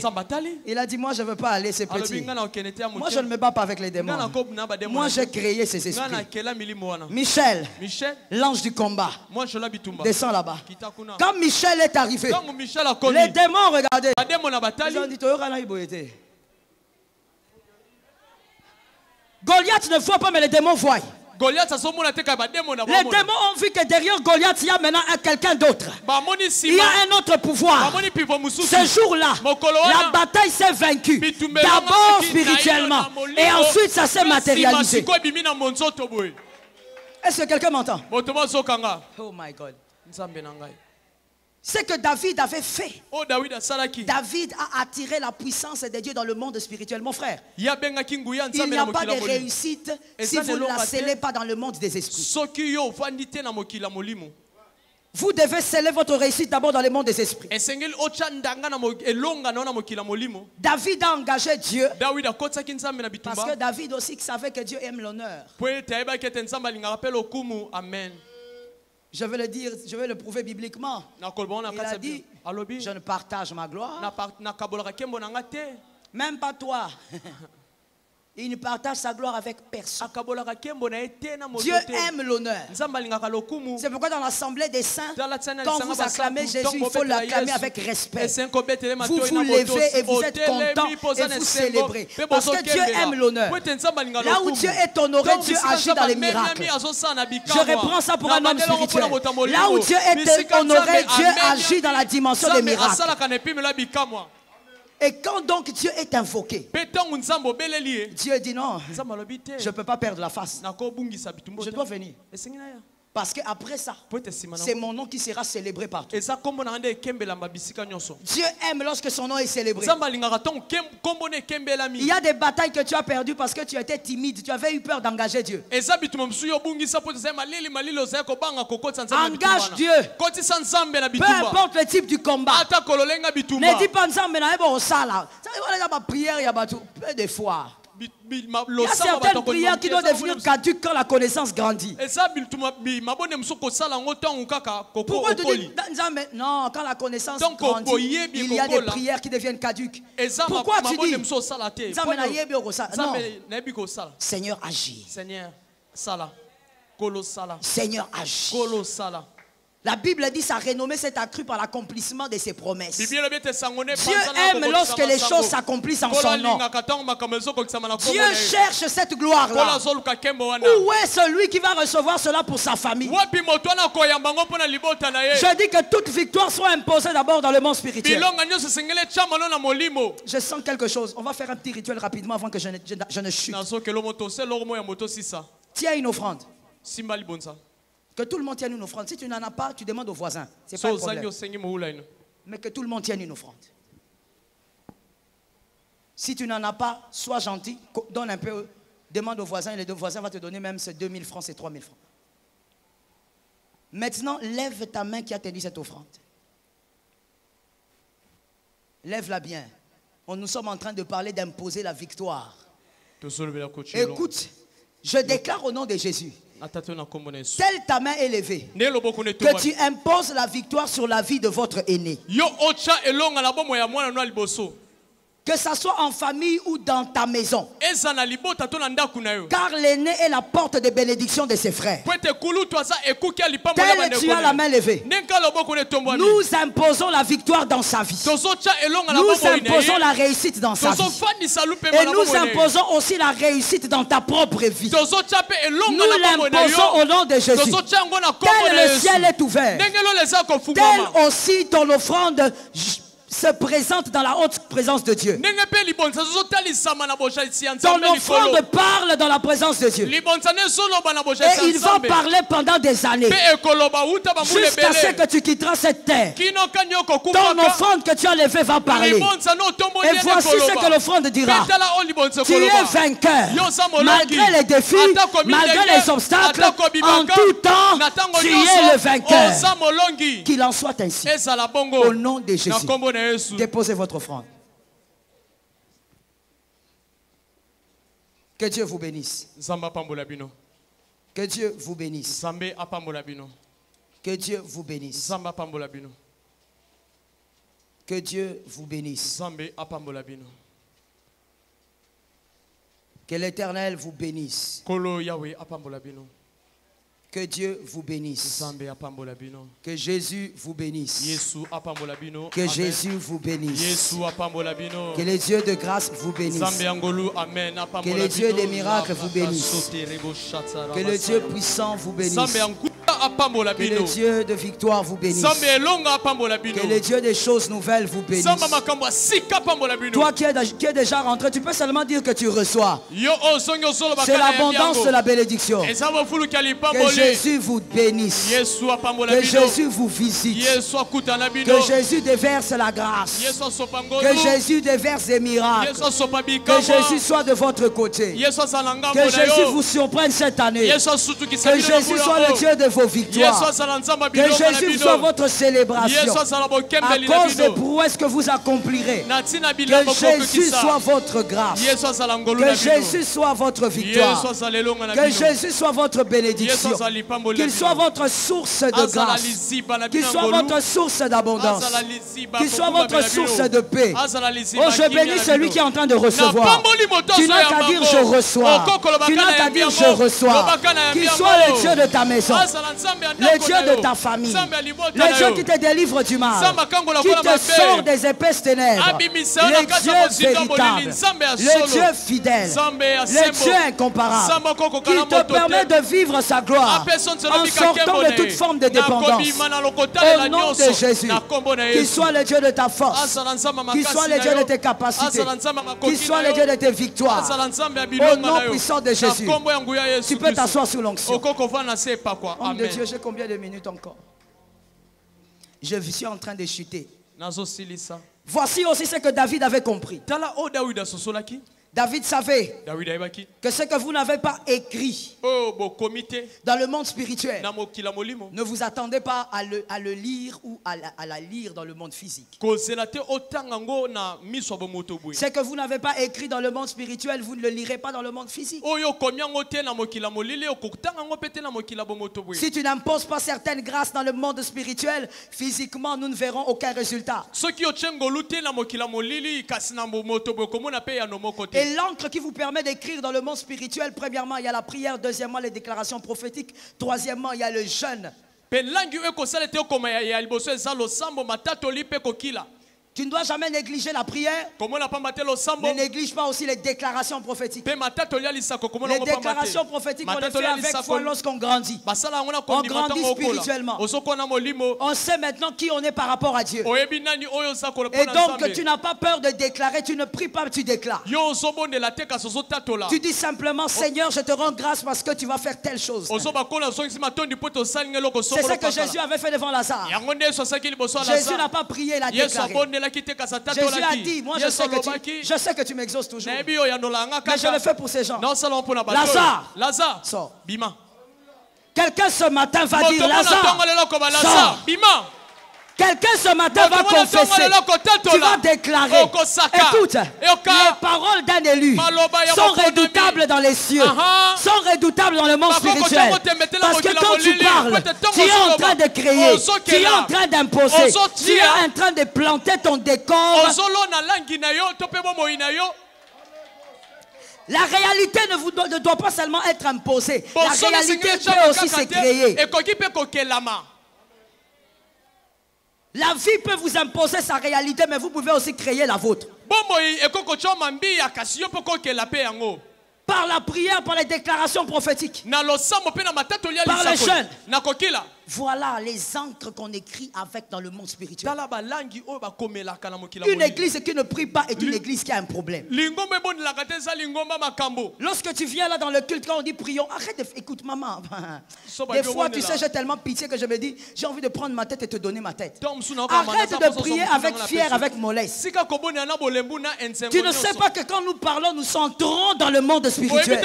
Il a dit, moi je ne veux pas aller, c'est petit. Moi je ne me bats pas avec les démons. Moi j'ai créé ces esprits. Michel, l'ange du combat, descend là-bas. Quand Michel est arrivé, les démons regardaient. Ils ont dit, Goliath ne voit pas, mais les démons voient. Les démons ont vu que derrière Goliath, il y a maintenant quelqu'un d'autre. Il y a un autre pouvoir. Ce jour-là, la bataille s'est vaincue. D'abord spirituellement. Et ensuite, ça s'est matérialisé. Est-ce que quelqu'un m'entend? Oh my God. Ce que David avait fait. David a attiré la puissance de Dieu dans le monde spirituel. Mon frère, il n'y a pas de réussite si vous ne la scellez pas dans le monde des esprits. Vous devez sceller votre réussite d'abord dans le monde des esprits. David a engagé Dieu parce que David aussi savait que Dieu aime l'honneur. Je vais le dire, je vais le prouver bibliquement. Il a dit, je ne partage ma gloire. Même pas toi. Il ne partage sa gloire avec personne. Dieu aime l'honneur. C'est pourquoi dans l'assemblée des saints, quand vous acclamez Jésus, il faut l'acclamer avec respect. Vous vous levez et vous êtes content et vous célébrez. Parce que Dieu aime l'honneur. Là où Dieu est honoré, Dieu agit dans les miracles. Je reprends ça pour un homme spirituel. Là où Dieu est honoré, Dieu agit dans la dimension des miracles. Et quand donc Dieu est invoqué, Dieu dit non, je ne peux pas perdre la face. Je dois venir. Parce qu'après ça, c'est mon nom qui sera célébré partout. Dieu aime lorsque son nom est célébré. Il y a des batailles que tu as perdues parce que tu étais timide, tu avais eu peur d'engager Dieu. Engage Dieu. Peu importe le type du combat. Ne dis pas peu de fois. Il y a certaines prières qui doivent devenir caduques quand la connaissance grandit. Pourquoi tu dis non, quand la connaissance grandit, il y a des prières qui deviennent caduques. Pourquoi tu dis non, Seigneur agit. Seigneur agit. La Bible dit sa renommée s'est accrue par l'accomplissement de ses promesses. Dieu aime lorsque les choses s'accomplissent en son nom. Dieu cherche cette gloire-là. Où est celui qui va recevoir cela pour sa famille? Je dis que toute victoire soit imposée d'abord dans le monde spirituel. Je sens quelque chose. On va faire un petit rituel rapidement avant que je ne chute. Tiens une offrande. Que tout le monde tienne une offrande. Si tu n'en as pas, tu demandes au voisin. C'est pas un problème. Mais que tout le monde tienne une offrande. Si tu n'en as pas, sois gentil, donne un peu, demande au voisin, et le voisin va te donner même ces 2000 francs, ces 3000 francs. Maintenant, lève ta main qui a tenu cette offrande. Lève-la bien. Nous sommes en train de parler d'imposer la victoire. Écoute, je déclare au nom de Jésus. Telle ta main est levée, que tu imposes la victoire sur la vie de votre aîné. Que ça soit en famille ou dans ta maison. Car l'aîné est la porte de bénédiction de ses frères. Tel tu as la main levée. Nous imposons la victoire dans sa vie. Nous imposons la réussite dans sa vie. Et nous imposons aussi la réussite dans ta propre vie. Nous l'imposons au nom de Jésus. Tel le ciel est ouvert, tel aussi ton offrande se présente dans la haute présence de Dieu. Ton offrande parle dans la présence de Dieu. Et il va parler pendant des années. Jusqu'à ce que tu quitteras cette terre. Ton offrande que tu as levée va parler. Et voici ce que l'offrande dira. Tu es vainqueur. Malgré les défis, malgré les obstacles, en tout temps, tu es le vainqueur. Qu'il en soit ainsi. Au nom de Jésus. Déposez votre offrande. Que Dieu vous bénisse. Que Dieu vous bénisse. Que Dieu vous bénisse. Que Dieu vous bénisse. Que l'Éternel vous bénisse. Que Dieu vous bénisse. Que Jésus vous bénisse. Que Jésus vous bénisse. Que les dieux de grâce vous bénissent. Que les dieux des miracles vous bénissent. Que le Dieu puissant vous bénisse. Que le Dieu de victoire vous bénisse. Que le Dieu des choses nouvelles vous bénisse. Toi qui es déjà rentré, tu peux seulement dire que tu reçois. C'est l'abondance de la bénédiction. Que Jésus vous bénisse. Que Jésus vous visite. Que Jésus déverse la grâce. Que Jésus déverse des miracles. Que Jésus soit de votre côté. Que Jésus vous surprenne cette année. Que Jésus soit le Dieu de vos victoires. Que Jésus soit votre célébration. À cause des prouesses que vous accomplirez. Que Jésus soit votre grâce. Que Jésus soit votre victoire. Que Jésus soit votre bénédiction. Qu'il soit votre source de grâce. Qu'il soit votre source d'abondance. Qu'il soit votre source de paix. Oh, je bénis celui qui est en train de recevoir. Tu n'as qu'à dire je reçois. Tu n'as qu'à dire je reçois. Qu'il soit le Dieu de ta maison. Le Dieu de ta famille. Le Dieu qui te délivre du mal. Qui te sort des épaisses ténèbres. Le Dieu véritable. Le Dieu fidèle. Le Dieu incomparable. Qui te permet de vivre sa gloire en sortant de toute forme de dépendance. Au nom de Jésus. Qu'il soit le Dieu de ta force. Qu'il soit le Dieu de tes capacités. Qu'il soit le Dieu de tes victoires. Au nom puissant de Jésus. Tu peux t'asseoir sous l'onction. Homme de Dieu, j'ai combien de minutes encore? Je suis en train de chuter. Voici aussi ce que David avait compris. David savait que ce que vous n'avez pas écrit dans le monde spirituel, ne vous attendez pas à le lire ou à la lire dans le monde physique. Ce que vous n'avez pas écrit dans le monde spirituel, vous ne le lirez pas dans le monde physique. Si tu n'imposes pas certaines grâces dans le monde spirituel, physiquement, nous ne verrons aucun résultat. Et l'encre qui vous permet d'écrire dans le monde spirituel, premièrement, il y a la prière, deuxièmement, les déclarations prophétiques, troisièmement, il y a le jeûne. Tu ne dois jamais négliger la prière. Ne néglige pas aussi les déclarations prophétiques. Les déclarations prophétiques, on les fait avec foi lorsqu'on grandit. On grandit spirituellement. On sait maintenant qui on est par rapport à Dieu. Et donc, tu n'as pas peur de déclarer. Tu ne pries pas, tu déclares. Tu dis simplement, Seigneur, je te rends grâce parce que tu vas faire telle chose. C'est ce que Jésus avait fait devant Lazare. Jésus n'a pas prié, il a déclaré. Jésus a dit, moi je sais que tu m'exauces toujours. Mais je le fais pour ces gens. Lazare, sors. Quelqu'un ce matin va dire, Lazare, sors. Quelqu'un ce matin va confesser, tu vas déclarer. Écoute, les paroles d'un élu sont redoutables dans les cieux, sont redoutables dans le monde spirituel. Parce que quand tu parles, tu es en train de créer, tu es en train d'imposer, tu es en train de planter ton décor. La réalité ne doit pas seulement être imposée, la réalité peut aussi se créer. La vie peut vous imposer sa réalité, mais vous pouvez aussi créer la vôtre. Par la prière, par les déclarations prophétiques, par le jeûne. Voilà les encres qu'on écrit avec dans le monde spirituel. Une église qui ne prie pas est une église qui a un problème. Lorsque tu viens là dans le culte, quand on dit prions, arrête de... Écoute maman, des fois tu sais j'ai tellement pitié que je me dis j'ai envie de prendre ma tête et te donner ma tête. Arrête de prier avec fier, avec mollesse. Tu ne sais pas que quand nous parlons, nous entrons dans le monde spirituel.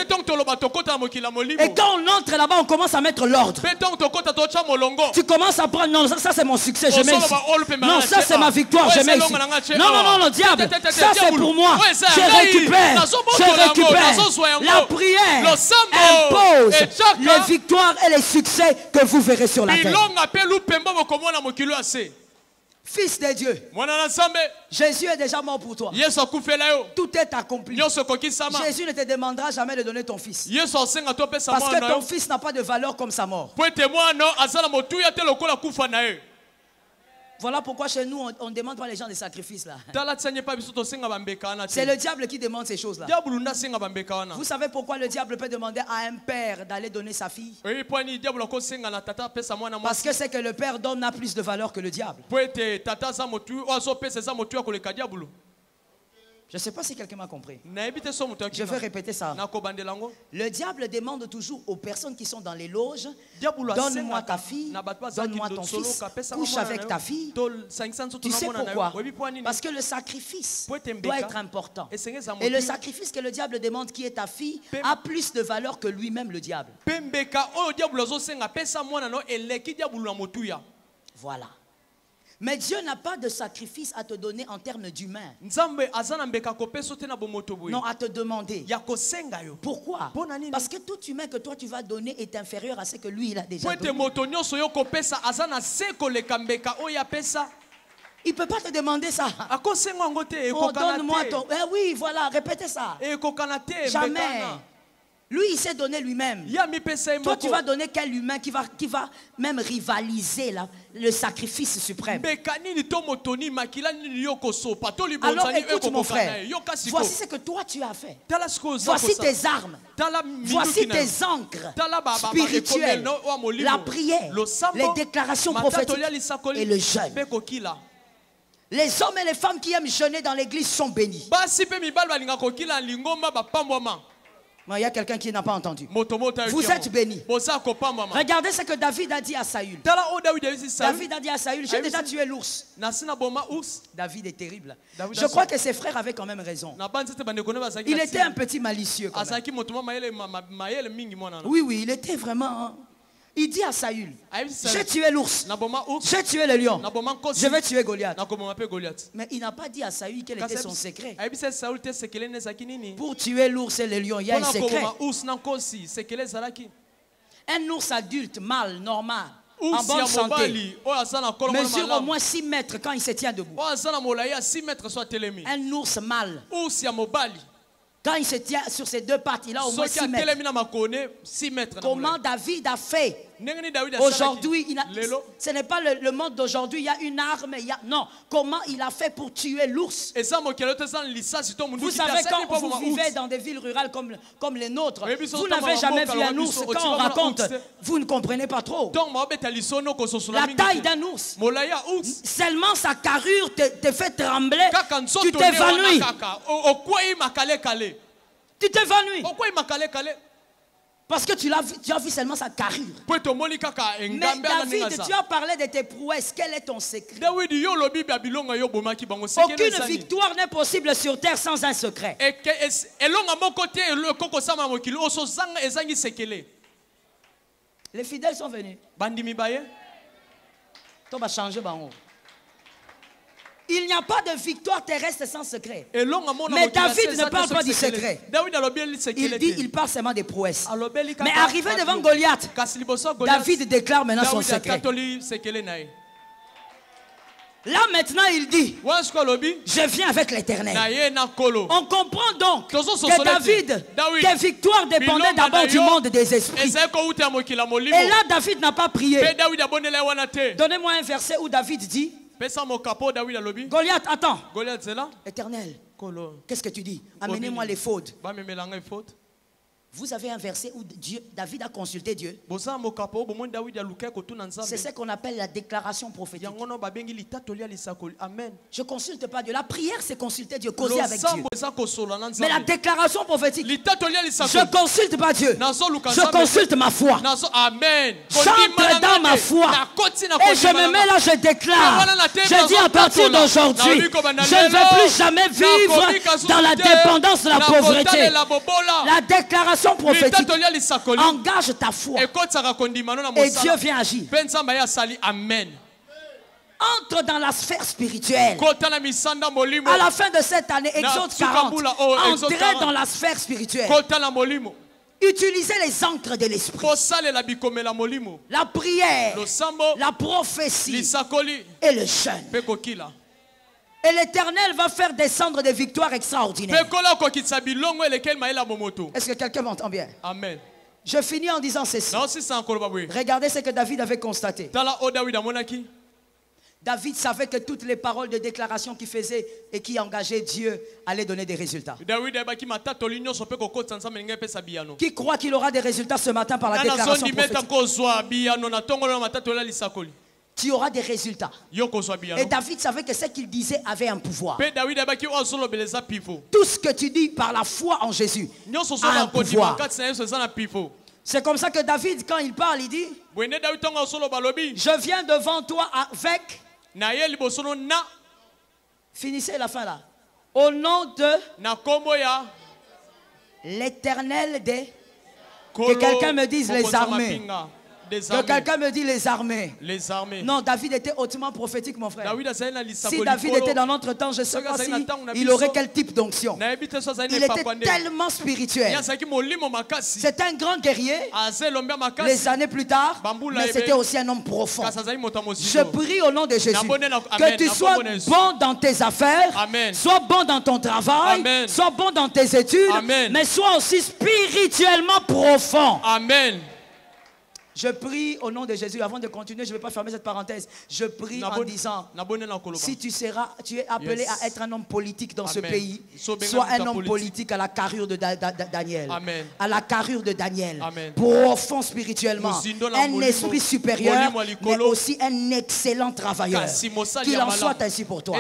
Et quand on entre là-bas, on commence à mettre l'ordre. Tu commences à prendre, non, ça c'est mon succès, je mets ici. Non, ça c'est ma victoire, je mets ici. Non, diable, ça c'est pour moi. Je récupère. La prière impose les victoires et les succès que vous verrez sur la terre. Fils de Dieu, Jésus est déjà mort pour toi. Tout est accompli. Jésus ne te demandera jamais de donner ton fils. Parce que ton fils n'a pas de valeur comme sa mort. Voilà pourquoi chez nous, on ne demande pas les gens des sacrifices là. C'est le diable qui demande ces choses là. Vous savez pourquoi le diable peut demander à un père d'aller donner sa fille? Parce que c'est que le père donne a plus de valeur que le diable. Je ne sais pas si quelqu'un m'a compris. Je vais répéter ça. Le diable demande toujours aux personnes qui sont dans les loges, donne-moi ta fille, donne-moi ton fils, couche avec ta fille. Tu sais pourquoi? Parce que le sacrifice doit être important. Et le sacrifice que le diable demande, qui est ta fille, a plus de valeur que lui-même le diable. Voilà. Mais Dieu n'a pas de sacrifice à te donner en termes d'humain. Non, à te demander. Pourquoi? Parce que tout humain que toi tu vas donner est inférieur à ce que lui il a déjà donné. Il ne peut pas te demander ça. Oh, donne-moi ton... Eh oui, voilà, répétez ça. Jamais. Lui, il s'est donné lui-même. Toi, tu vas donner quel humain qui va même rivaliser le sacrifice suprême? Alors écoute mon frère, voici ce que toi tu as fait. Voici tes armes. Voici tes encres spirituelles. La prière, les déclarations prophétiques et le jeûne. Les hommes et les femmes qui aiment jeûner dans l'église sont bénis. Il y a quelqu'un qui n'a pas entendu. Vous êtes bénis. Regardez ce que David a dit à Saül. David a dit à Saül, j'ai déjà tué l'ours. David est terrible. Je crois que ses frères avaient quand même raison. Il était un petit malicieux quand même. Oui, il était vraiment... Il dit à Saül, j'ai tué l'ours, j'ai tué le lion, je vais tuer Goliath. Mais il n'a pas dit à Saül quel était son secret. Pour tuer l'ours et le lion, il y a un secret. Un ours adulte, mâle, normal, en bonne santé, mesure au moins 6 mètres quand il se tient debout. Un ours mâle, quand il se tient sur ses deux pattes, il a au moins 6 mètres. Comment David a fait? Aujourd'hui, ce n'est pas le monde d'aujourd'hui, il y a une arme, non. Comment il a fait pour tuer l'ours? Vous savez, quand vous vivez dans des villes rurales comme les nôtres, vous n'avez jamais vu un ours. Quand on raconte, vous ne comprenez pas trop. La taille d'un ours, seulement sa carrure te fait trembler, tu t'évanouis. Tu t'évanouis. Parce que tu as vu seulement sa carrure. Mais David, tu as parlé de tes prouesses. Quel est ton secret? Aucune victoire n'est possible sur terre sans un secret. Les fidèles sont venus. Tu vas changer. Il n'y a pas de victoire terrestre sans secret. Mais David ne parle pas du secret. Il dit, il parle seulement des prouesses. Mais arrivé devant Goliath, David déclare maintenant son secret. Là maintenant il dit, je viens avec l'Éternel. On comprend donc que David, tes victoires dépendaient d'abord du monde des esprits. Et là David n'a pas prié. Donnez-moi un verset où David dit, Goliath, attends. Éternel, qu'est-ce que tu dis? Amenez-moi les fautes. Vous avez un verset où David a consulté Dieu. C'est ce qu'on appelle la déclaration prophétique. Je ne consulte pas Dieu. La prière, c'est consulter Dieu, causer avec Dieu. Mais la déclaration prophétique, je ne consulte pas Dieu. Je consulte ma foi. J'entre dans ma foi. Et je me mets là, je déclare. Je dis à partir d'aujourd'hui, je ne vais plus jamais vivre dans la dépendance de la pauvreté. La déclaration prophétique engage ta foi et Dieu vient agir. Entre dans la sphère spirituelle. À la fin de cette année, Exode 40, entrez dans la sphère spirituelle. Utiliser les encres de l'esprit. La prière, la prophétie et le jeûne. Et l'Éternel va faire descendre des victoires extraordinaires. Est-ce que quelqu'un m'entend bien? Amen. Je finis en disant ceci. Regardez ce que David avait constaté. David savait que toutes les paroles de déclaration qu'il faisait et qui engageaient Dieu allaient donner des résultats. Qui croit qu'il aura des résultats ce matin par la déclaration prophétique? Tu auras des résultats. Et David savait que ce qu'il disait avait un pouvoir. Tout ce que tu dis par la foi en Jésus a un pouvoir. C'est comme ça que David, quand il parle, il dit: je viens devant toi avec... Finissez la fin là. Au nom de l'Éternel des... Que quelqu'un me dise les armées. Que quelqu'un me dit les armées. Les armées. Non, David était hautement prophétique, mon frère. Si David était dans notre temps, je ne sais pas s'il aurait quel type d'onction. Il était tellement spirituel. C'était un grand guerrier. Les années plus tard, mais c'était aussi un homme profond. Je prie au nom de Jésus que tu sois bon dans tes affaires, sois bon dans ton travail, sois bon dans tes études, mais sois aussi spirituellement profond. Amen. Je prie au nom de Jésus. Avant de continuer, je ne vais pas fermer cette parenthèse. Je prie en disant, si tu es appelé à être un homme politique dans ce pays, sois un homme politique à la carrure de Daniel. Amen. À la carrure de Daniel. Amen. Profond spirituellement. Un esprit supérieur, mais aussi un excellent travailleur. Qu'il en soit ainsi pour toi.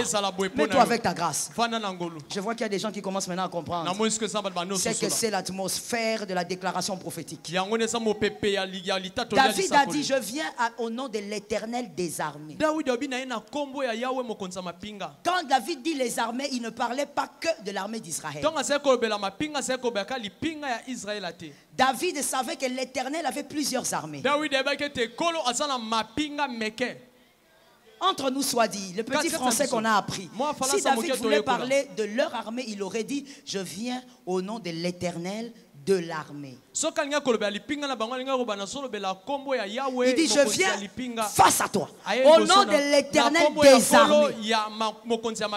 Mets-toi avec ta grâce. Je vois qu'il y a des gens qui commencent maintenant à comprendre. C'est que c'est l'atmosphère de la déclaration prophétique. David a dit: je viens au nom de l'Éternel des armées. Quand David dit les armées, il ne parlait pas que de l'armée d'Israël. David savait que l'Éternel avait plusieurs armées. Entre nous soit dit, le petit français qu'on a appris. Si David voulait parler de leur armée, il aurait dit: je viens au nom de l'Éternel de l'armée. Il dit: je viens face à toi au nom de l'Éternel des armées.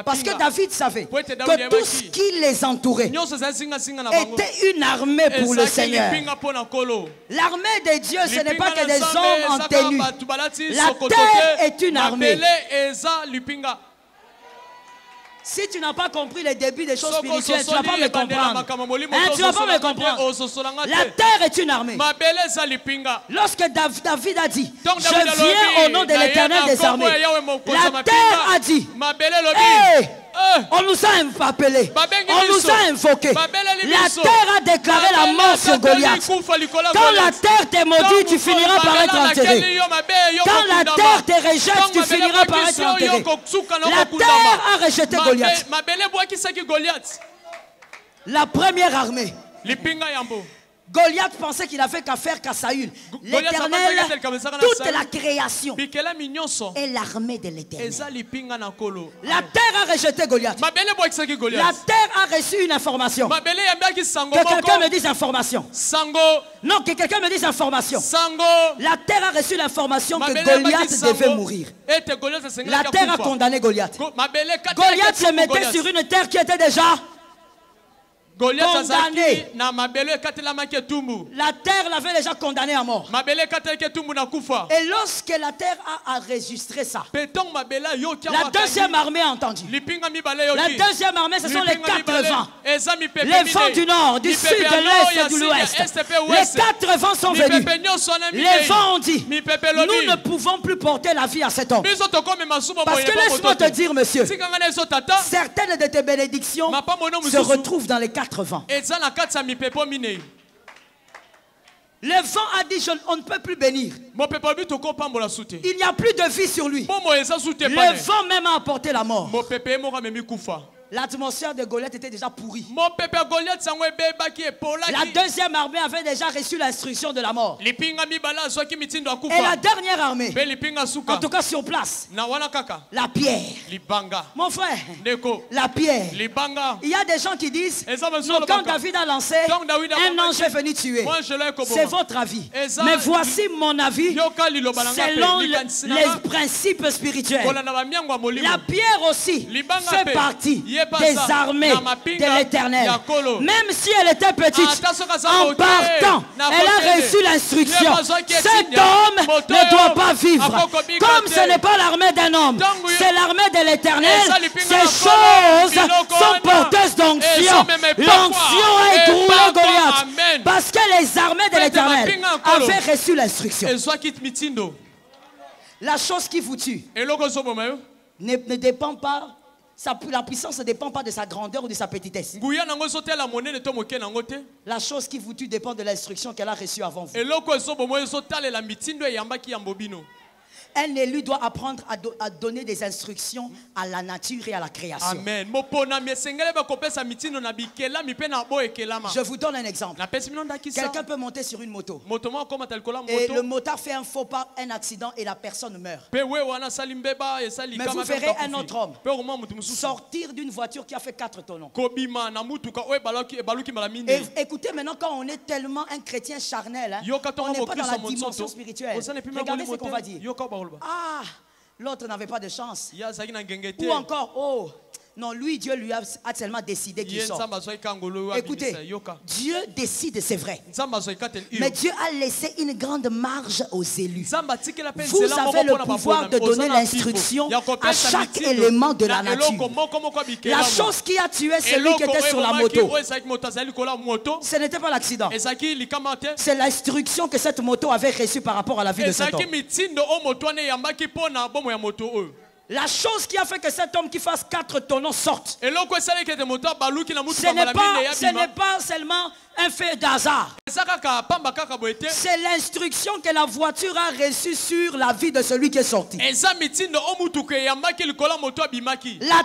Parce que David savait que tout ce qui les entourait était une armée pour le Seigneur. L'armée de Dieu, ce n'est pas que des hommes en tenue. La terre est une armée. Si tu n'as pas compris le début des choses spirituelles, tu ne vas pas me comprendre. Tu ne vas pas me comprendre. La terre est une armée. Lorsque David a dit: je viens au nom de l'Éternel des armées, la terre a dit: hey, on nous a appelés, on nous a invoqués. La terre a déclaré la mort sur Goliath. Quand la terre te maudit, tu finiras par être enterré. Quand la terre te rejette, tu finiras par être enterré. La terre a rejeté Goliath. La première armée. Goliath pensait qu'il n'avait qu'à faire qu'à Saül. L'Éternel, toute la création est l'armée de l'Éternel. La terre a rejeté Goliath. La terre a reçu une information. Que quelqu'un me dise information. Non, que quelqu'un me dise information. La terre a reçu l'information que Goliath devait mourir. La terre a condamné Goliath. Goliath se mettait sur une terre qui était déjà condamné. La terre l'avait déjà condamné à mort. Et lorsque la terre a enregistré ça, la deuxième armée a entendu. La deuxième armée, ce sont les 4 vents. Les vents du nord, du sud, de l'est et de l'ouest. Les 4 vents sont venus. Les vents ont dit: nous ne pouvons plus porter la vie à cet homme. Parce que laisse-moi te dire, monsieur, certaines de tes bénédictions se retrouvent dans les 4 vents. Le vent a dit: on ne peut plus bénir. Il n'y a plus de vie sur lui. Le vent même a apporté la mort. L'atmosphère de Goliath était déjà pourrie. La deuxième armée avait déjà reçu l'instruction de la mort. Et la dernière armée, en tout cas sur place, la pierre. Mon frère, la pierre. Il y a des gens qui disent, non, quand David a lancé, un ange est venu tuer. C'est votre avis. Mais voici mon avis selon les principes spirituels. La pierre aussi fait partie des armées de l'Éternel. Même si elle était petite, en partant, elle a reçu l'instruction. Cet homme ne doit pas vivre. Comme ce n'est pas l'armée d'un homme, c'est l'armée de l'Éternel. Ces choses sont porteuses d'onction. L'onction a écroulé Goliath. Parce que les armées de l'Éternel avaient reçu l'instruction. La chose qui vous tue ne dépend pas. La puissance ne dépend pas de sa grandeur ou de sa petitesse. La chose qui vous tue dépend de l'instruction qu'elle a reçue avant vous. Un élu doit apprendre à donner des instructions à la nature et à la création. Amen. Je vous donne un exemple. Quelqu'un peut monter sur une moto. Et le motard fait un faux pas, un accident et la personne meurt. Mais vous verrez un autre homme sortir d'une voiture qui a fait 4 tonneaux. Et écoutez maintenant, quand on est tellement un chrétien charnel, on n'est pas dans la dimension spirituelle. Regardez ce qu'on va dire. Ah, l'autre n'avait pas de chance. Ou encore, oh, non, lui, Dieu lui a tellement décidé qu'il sort. Écoutez, Dieu décide, c'est vrai. Mais Dieu a laissé une grande marge aux élus. Vous avez le pouvoir de donner l'instruction à chaque élément de la nature. La chose qui a tué celui qui était sur la moto, ce n'était pas l'accident. C'est l'instruction que cette moto avait reçue par rapport à la vie de cet homme. La chose qui a fait que cet homme qui fasse 4 tonneaux sorte, ce n'est pas seulement un fait d'hasard. C'est l'instruction que la voiture a reçue sur la vie de celui qui est sorti. La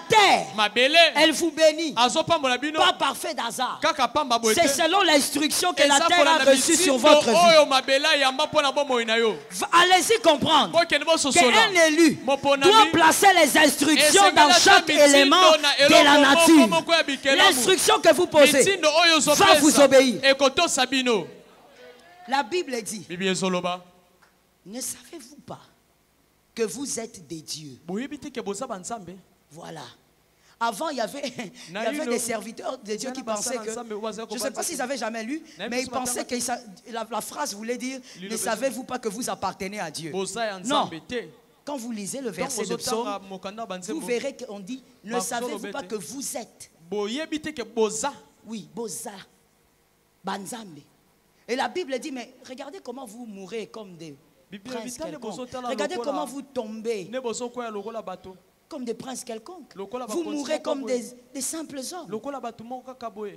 terre, elle vous bénit. Pas par fait d'hasard. C'est selon l'instruction que la terre a reçue sur votre vie. Allez-y comprendre qu'un élu doit placer les instructions dans chaque élément de la nature. L'instruction que vous posez va vous obéir. La Bible dit, ne savez-vous pas que vous êtes des dieux? Voilà. Avant, il y avait des serviteurs de Dieu qui pensaient que, je ne sais pas s'ils avaient jamais lu, mais ils pensaient que la phrase voulait dire, ne savez-vous pas que vous appartenez à Dieu? Non. Quand vous lisez le verset de Psaume, vous verrez qu'on dit, ne savez-vous pas que vous êtes? Oui, Boza. Banzambe. Et la Bible dit, mais regardez comment vous mourrez comme des princes quelconques. Regardez comment vous tombez comme des princes quelconques. Vous mourrez comme des simples hommes.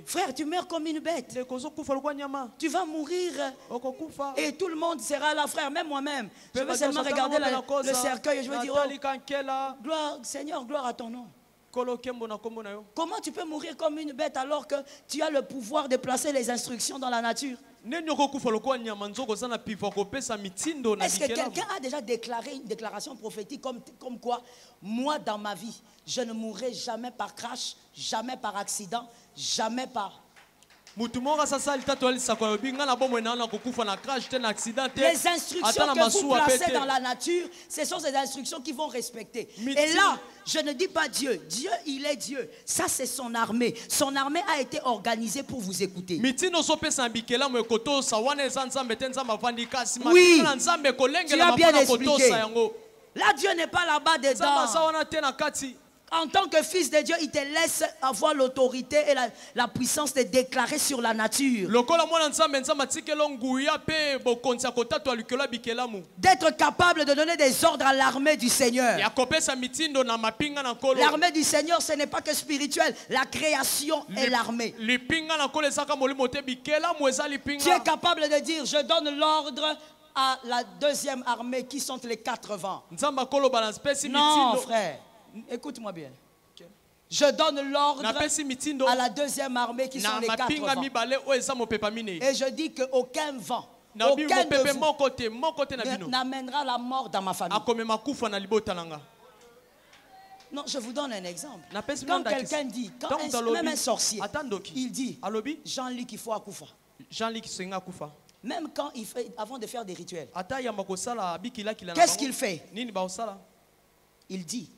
Frère, tu meurs comme une bête. Tu vas mourir et tout le monde sera là, frère, même moi-même. Je vais seulement regarder le cercueil et je vais dire, oh, gloire, Seigneur, gloire à ton nom. Comment tu peux mourir comme une bête alors que tu as le pouvoir de placer les instructions dans la nature? Est-ce que quelqu'un a déjà déclaré une déclaration prophétique comme quoi, moi dans ma vie, je ne mourrai jamais par crash, jamais par accident, jamais par... Les instructions que vous placez dans la nature, ce sont des instructions qui vont respecter. Et là, je ne dis pas Dieu. Dieu, il est Dieu. Ça, c'est son armée. Son armée a été organisée pour vous écouter. Oui, tu as bien expliqué. Là, Dieu n'est pas là-bas dedans. En tant que fils de Dieu, il te laisse avoir l'autorité et la puissance de déclarer sur la nature. D'être capable de donner des ordres à l'armée du Seigneur. L'armée du Seigneur, ce n'est pas que spirituel. La création est l'armée. Tu es capable de dire, je donne l'ordre à la deuxième armée qui sont les 4 vents. Non, frère. Écoute-moi bien. Je donne l'ordre à la deuxième armée qui sont les 4 vents. Et je dis qu'aucun vent, aucun n'amènera la mort dans ma famille. Non, je vous donne un exemple. Quand quelqu'un dit, même un sorcier, il dit, Jean-Luc, il faut accoufa. Même quand il fait, avant de faire des rituels, qu'est-ce qu'il fait? Il dit.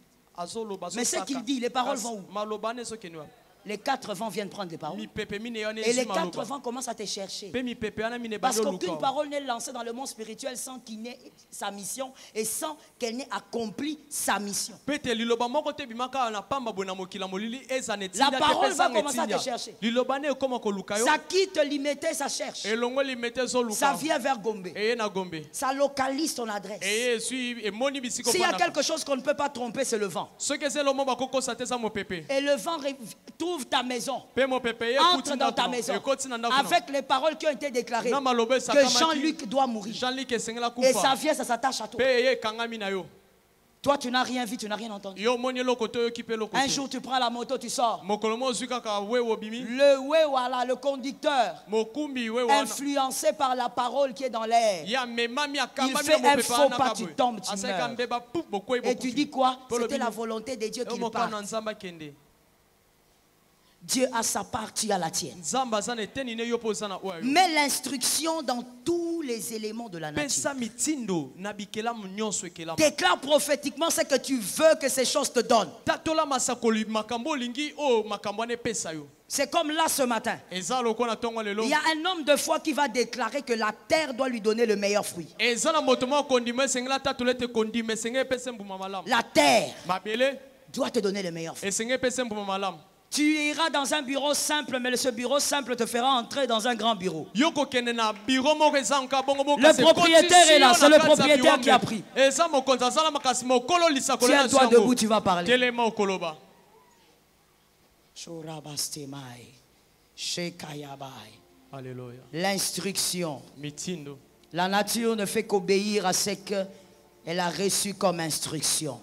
Mais ce qu'il dit, les paroles vont où? Les 4 vents viennent prendre les paroles. Et les 4 vents commencent à te chercher. Parce qu'aucune parole n'est lancée dans le monde spirituel sans qu'il n'ait sa mission et sans qu'elle n'ait accompli sa mission. La parole va commencer à te chercher. Ça quitte Limité, ça cherche. Ça vient vers Gombe. Ça localise ton adresse. S'il y a quelque chose qu'on ne peut pas tromper, c'est le vent. Et le vent trouve ta maison, entre dans ta maison avec les paroles qui ont été déclarées que Jean-Luc doit mourir. Et ça vient, ça s'attache à toi. Toi, tu n'as rien vu, tu n'as rien entendu. Un jour, tu prends la moto, tu sors. Le conducteur, influencé par la parole qui est dans l'air, il fait un faux pas, tu tombes, tu meurs. Et tu dis quoi? C'était la volonté de Dieu qu'il parte. Dieu a sa part, tu as la tienne. Mets l'instruction dans tous les éléments de la nature. Déclare prophétiquement ce que tu veux que ces choses te donnent. C'est comme là ce matin. Il y a un homme de foi qui va déclarer que la terre doit lui donner le meilleur fruit. La terre doit te donner le meilleur fruit. Tu iras dans un bureau simple, mais ce bureau simple te fera entrer dans un grand bureau. Le propriétaire est là, c'est le propriétaire qui a pris. Tiens-toi debout, tu vas parler. L'instruction. La nature ne fait qu'obéir à ce qu'elle a reçu comme instruction.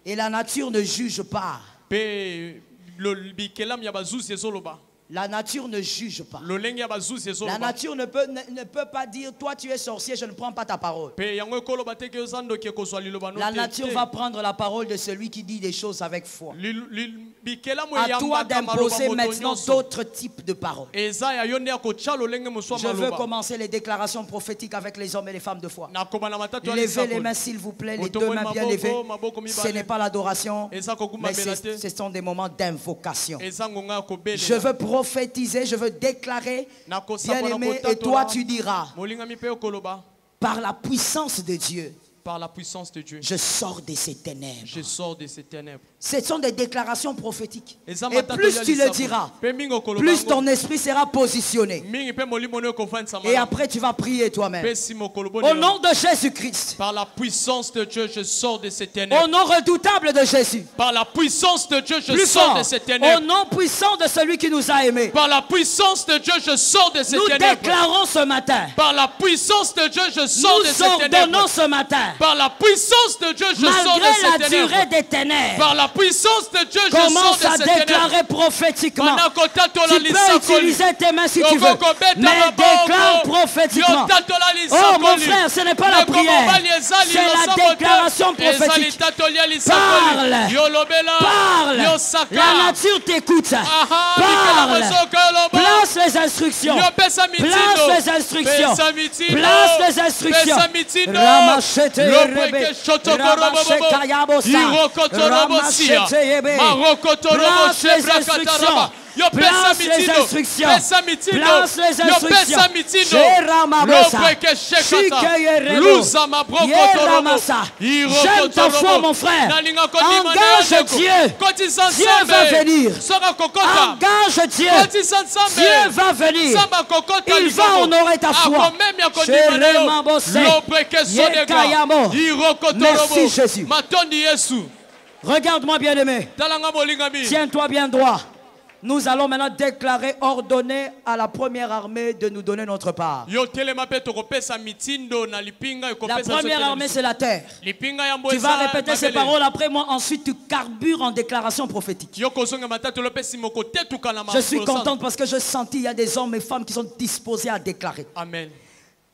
Et la nature ne juge pas. La nature ne juge pas. La nature ne peut pas dire, toi tu es sorcier, je ne prends pas ta parole. La nature va prendre la parole de celui qui dit des choses avec foi. À toi d'imposer maintenant d'autres types de paroles. Je veux commencer les déclarations prophétiques avec les hommes et les femmes de foi. Levez les mains s'il vous plaît, les 2 mains bien levées. Ce n'est pas l'adoration, mais ce sont des moments d'invocation. Je veux prophétiser, je veux déclarer, bien-aimé, et toi tu diras, par la puissance de Dieu, je sors de ces ténèbres. Ce sont des déclarations prophétiques. Et plus tu le diras, plus ton esprit sera positionné. Et après tu vas prier toi-même. Au nom de Jésus-Christ. Par la puissance de Dieu, je sors de ces ténèbres. Au nom redoutable de Jésus. Par la puissance de Dieu, je sors de ces ténèbres. Au nom puissant de celui qui nous a aimés. Par la puissance de Dieu, je sors de ces ténèbres. Nous déclarons ce matin. Par la puissance de Dieu, je sors de ces ténèbres. Nous ordonnons ce matin. Par la puissance de Dieu, je sors de ces ténèbres. Malgré la durée des ténèbres. Par la puissance de Dieu, je sors de ces ténèbres. Commence à déclarer prophétiquement. Tu peux utiliser tes mains si tu veux. Mais déclare prophétiquement. Oh mon frère, ce n'est pas la prière. C'est la déclaration prophétique. Parle. Parle. La nature t'écoute. Parle. Place les instructions. Place les instructions. Place les instructions. Ramachete rebe. Ramachete kayabosa. Ramachete yebe. Place les instructions. Place les instructions. Place les instructions. J'aime ta foi, mon frère. Engage Dieu. Dieu va venir. Engage Dieu. Dieu va venir. Il va honorer ta foi. Merci Jésus. Regarde-moi bien aimé. Tiens-toi bien droit. Nous allons maintenant déclarer, ordonner à la première armée de nous donner notre part. La première armée, c'est la terre. Tu vas répéter ces paroles après moi, ensuite tu carbures en déclaration prophétique. Je suis contente parce que je sentis qu'il y a des hommes et femmes qui sont disposés à déclarer. Amen.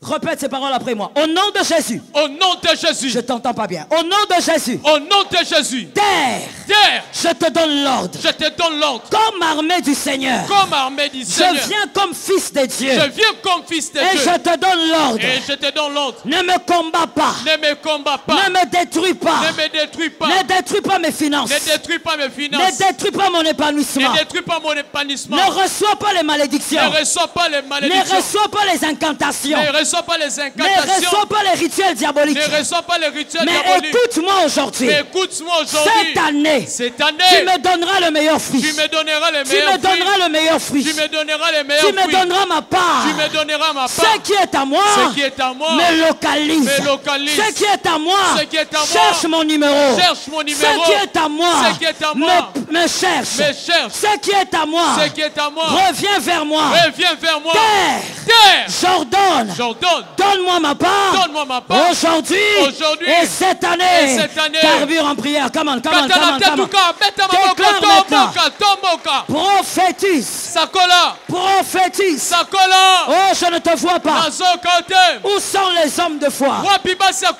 Répète ces paroles après moi. Au nom de Jésus. Au nom de Jésus. Je t'entends pas bien. Au nom de Jésus. Au nom de Jésus. Terre. Terre. Je te donne l'ordre. Je te donne l'ordre. Comme armée du Seigneur. Comme armée du Seigneur. Je viens comme fils de Dieu. Je viens comme fils de Dieu. Et je te donne l'ordre. Et je te donne l'ordre. Ne me combats pas. Ne me combats pas. Ne me détruis pas. Ne me détruis pas. Ne détruis pas mes finances. Ne détruis pas mes finances. Ne détruis pas mon épanouissement. Ne détruis pas mon épanouissement. Ne reçois pas les malédictions. Ne reçois pas les malédictions. Ne reçois pas les incantations. Ne reçois pas les incantations. Ne reçois pas les rituels diaboliques. Ne reçois pas les rituels diaboliques. Mais écoute-moi aujourd'hui. Cette année, tu me donneras le meilleur fruit. Tu me donneras le meilleur fruit. Tu me donneras le meilleur fruit. Tu me donneras le meilleur fruit. Tu me donneras ma part. Tu me donneras ma part. Ce qui est à moi, me localise. Ce qui est à moi, cherche mon numéro. Cherche mon numéro. Ce qui est à moi, me cherche. Ce qui est à moi, reviens vers moi. Reviens vers moi. Terre. J'ordonne. Donne-moi ma part. Donne-moi ma part. Aujourd'hui. Et cette année. Carbure en prière. Come on. Déclare maintenant. Prophétise. Sakola. Prophétise. Sakola. Oh, je ne te vois pas. Où sont les hommes de foi?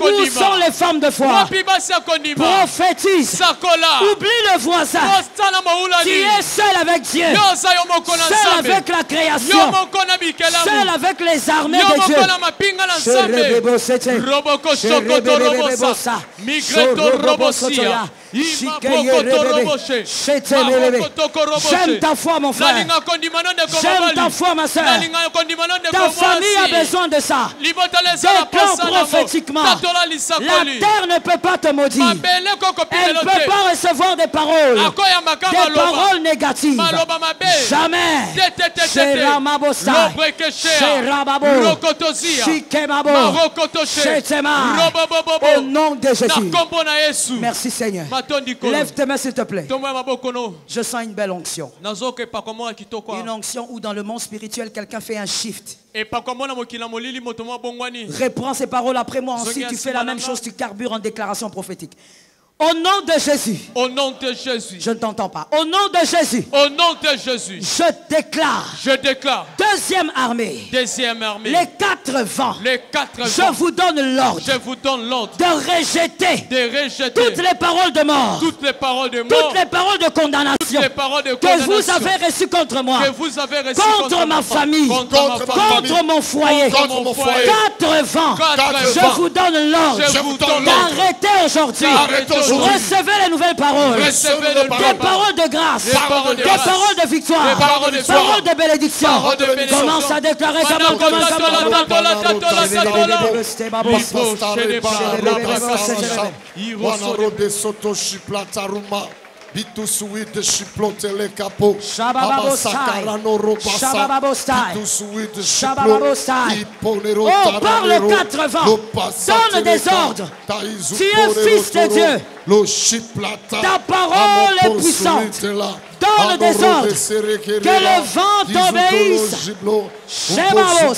Où sont les femmes de foi? Prophétise. Sakola. Oublie le voisin. Tu es seul avec Dieu. Seul avec la création. Seul avec les armées de Dieu. J'aime ta foi, mon frère. J'aime ta foi, ma soeur. Ta famille a besoin de ça. Déclare prophétiquement. La terre ne peut pas te maudire. Elle ne peut pas recevoir des paroles. Des paroles négatives. Jamais. Au nom de Jésus. Merci Seigneur. Lève tes mains s'il te plaît. Je sens une belle onction. Une onction où dans le monde spirituel quelqu'un fait un shift. Reprends ces paroles après moi. Ensuite tu fais la même chose. Tu carbures en déclaration prophétique. Au nom de Jésus. Au nom de Jésus. Je ne t'entends pas. Au nom de Jésus. Au nom de Jésus. Je déclare. Deuxième armée. Les 4 vents. Je vous donne l'ordre. De rejeter. Toutes les paroles de mort. Toutes les paroles de condamnation. Que vous avez reçues contre moi. Contre ma famille. Contre mon foyer. 4 vents. Je vous donne l'ordre. D'arrêter aujourd'hui. Recevez les nouvelles paroles. Des paroles de grâce. Des paroles de victoire. Des paroles de bénédiction. Commence à déclarer. Oh, par le 4 vents, donne des ordres. Tu es fils de Dieu. Ta parole est puissante. Donne des ordres. Que le vent t'obéisse. Shebabos.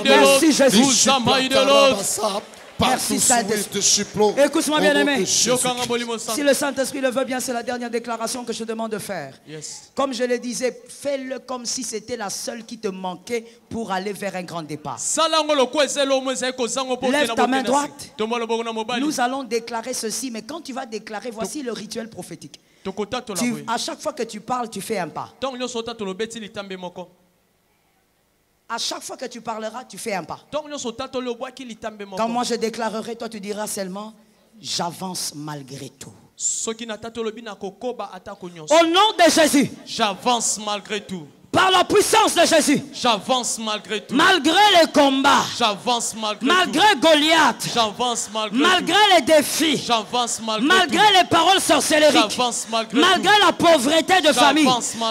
Merci Jésus. Merci Saint-Esprit. Écoute-moi bien aimé. Si le Saint-Esprit le veut bien, c'est la dernière déclaration que je demande de faire. Comme je le disais, fais-le comme si c'était la seule qui te manquait pour aller vers un grand départ. Lève ta main droite. Nous allons déclarer ceci, mais quand tu vas déclarer, voici le rituel prophétique. À chaque fois que tu parles, tu fais un pas. À chaque fois que tu parleras, tu fais un pas. Quand moi je déclarerai, toi tu diras seulement, j'avance malgré tout. Au nom de Jésus. J'avance malgré tout. Par la puissance de Jésus. J'avance malgré tout. Malgré les combats. J'avance malgré tout. Goliath. J'avance malgré les défis. J'avance malgré les paroles sorcellériques. J'avance malgré la pauvreté de famille.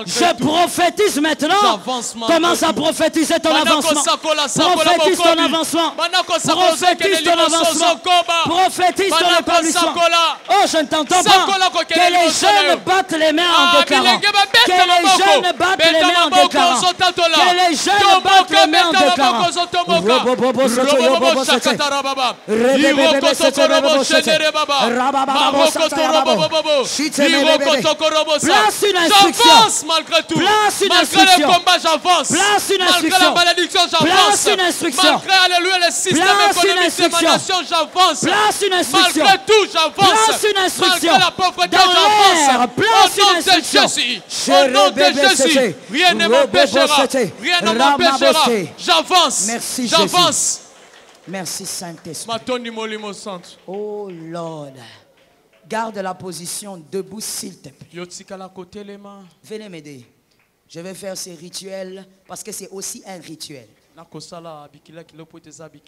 Je prophétise maintenant. Commence à prophétiser ton avancement. Prophétise ton avancement. Prophétise ton avancement. Prophétise ton épanouissement. Oh, je ne t'entends pas. Que les jeunes battent les mains en déclarant. Que les jeunes battent les mains en déclarant. Que les jeunes battent les mains en déclarant. Place une instruction. Malgré tout. Place une malgré les combats, j'avance. Place une malgré la malédiction, j'avance. Malgré, alléluia, les systèmes économiques d'émanation, j'avance. Place une instruction. Malgré tout, j'avance. Place une instruction. Malgré la pauvreté, j'avance. Au nom de Jésus. Au nom de Jésus. Rien ne m'empêchera. Rien ne m'empêchera. J'avance. Merci, j'avance. Merci, Saint-Esprit. Oh Lord. Garde la position debout, s'il te plaît. Venez m'aider. Je vais faire ces rituels parce que c'est aussi un rituel.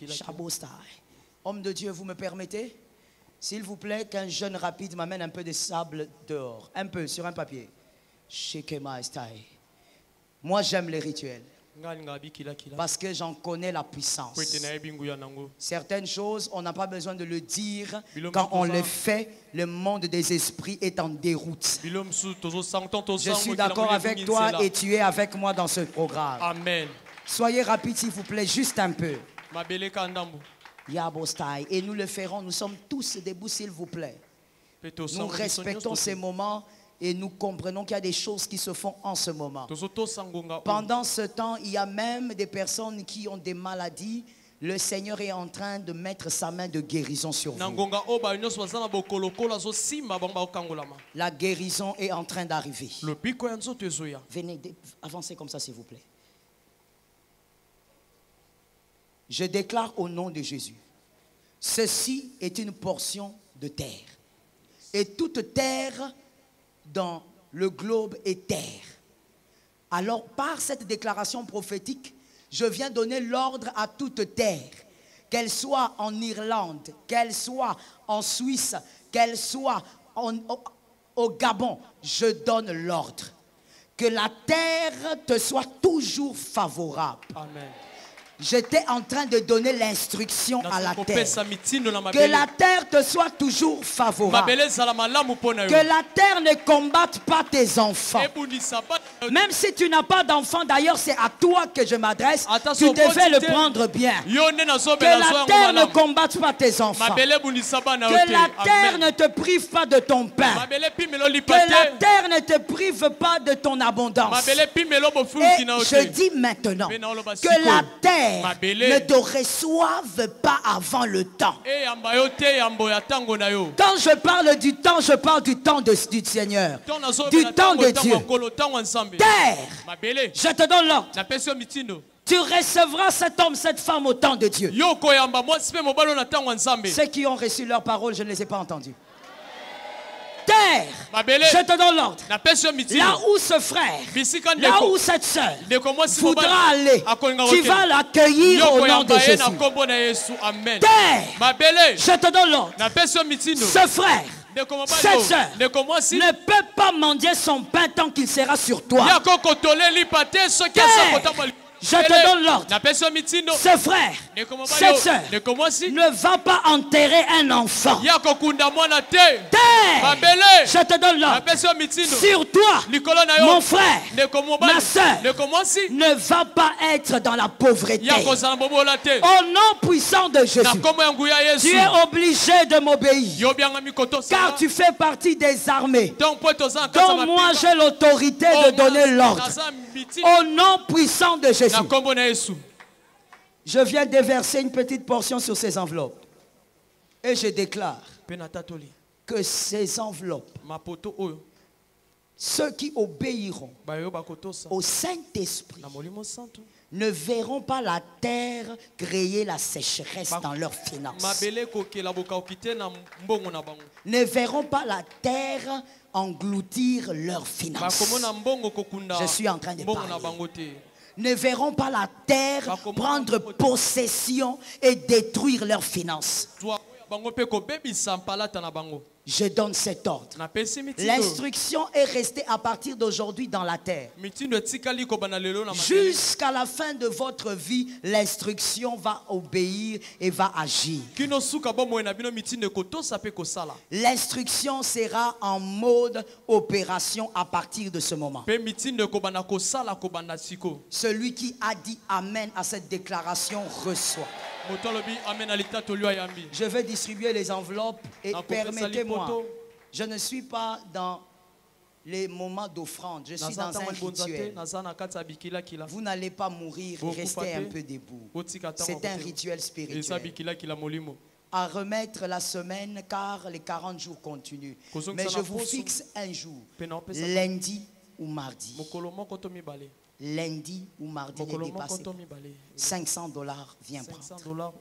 Shabostai. Homme de Dieu, vous me permettez? S'il vous plaît, qu'un jeune rapide m'amène un peu de sable dehors. Un peu, sur un papier. Shekemaistai. Moi, j'aime les rituels. Parce que j'en connais la puissance. Certaines choses, on n'a pas besoin de le dire. Quand on les fait, le monde des esprits est en déroute. Je suis d'accord avec toi et tu es avec moi dans ce programme. Amen. Soyez rapide s'il vous plaît, juste un peu. Yabostai. Et nous le ferons, nous sommes tous debout s'il vous plaît. Nous respectons ces moments. Et nous comprenons qu'il y a des choses qui se font en ce moment. Pendant ce temps, il y a même des personnes qui ont des maladies. Le Seigneur est en train de mettre sa main de guérison sur vous. La guérison est en train d'arriver. Venez, avancez comme ça s'il vous plaît. Je déclare au nom de Jésus. Ceci est une portion de terre. Et toute terre dans le globe est terre. Alors par cette déclaration prophétique, je viens donner l'ordre à toute terre, qu'elle soit en Irlande, qu'elle soit en Suisse, qu'elle soit au Gabon, je donne l'ordre. Que la terre te soit toujours favorable. Amen. J'étais en train de donner l'instruction à la terre. Que la terre te soit toujours favorable. Que la terre ne combatte pas tes enfants. Même si tu n'as pas d'enfant, d'ailleurs c'est à toi que je m'adresse. Tu devais le prendre bien. Que la terre ne combatte pas tes enfants. Que la terre ne te prive pas de ton pain. Que la terre ne te prive pas de ton abondance. Et je dis maintenant que la terre ne te reçoive pas avant le temps. Quand je parle du temps, je parle du temps du Seigneur. Du temps de Dieu. Terre, je te donne l'ordre. Tu recevras cet homme, cette femme au temps de Dieu. Ceux qui ont reçu leur parole, je ne les ai pas entendus. Terre, je te donne l'ordre. Là où ce frère, là où cette soeur voudra aller, tu vas l'accueillir au nom de Jésus. Terre, je te donne l'ordre. Ce frère, cette soeur ne peut pas mendier son pain tant qu'il sera sur toi. Terre, je te donne l'ordre. Ce frère, cette soeur ne va pas enterrer un enfant. Terre, je te donne l'ordre. Sur toi, mon frère, ma soeur, ne va pas être dans la pauvreté. Au nom puissant de Jésus, tu es obligé de m'obéir. Car tu fais partie des armées dont moi j'ai l'autorité de donner l'ordre. Au nom puissant de Jésus. Je viens déverser une petite portion sur ces enveloppes. Et je déclare que ces enveloppes ceux qui obéiront au Saint-Esprit ne verront pas la terre créer la sécheresse dans leurs finances. Ne verront pas la terre engloutir leurs finances. Je suis en train de parler. Ne verront pas la terre prendre possession et détruire leurs finances. Je donne cet ordre. L'instruction est restée à partir d'aujourd'hui dans la terre. Jusqu'à la fin de votre vie, l'instruction va obéir et va agir. L'instruction sera en mode opération à partir de ce moment. Celui qui a dit Amen à cette déclaration reçoit. Je vais distribuer les enveloppes et permettez-moi, je ne suis pas dans les moments d'offrande, je suis dans un rituel. Vous n'allez pas mourir, restez un peu debout. C'est un rituel spirituel. À remettre la semaine car les 40 jours continuent. Mais je vous fixe un jour, lundi ou mardi. Lundi ou mardi n'est dépassé. $500 viens prendre.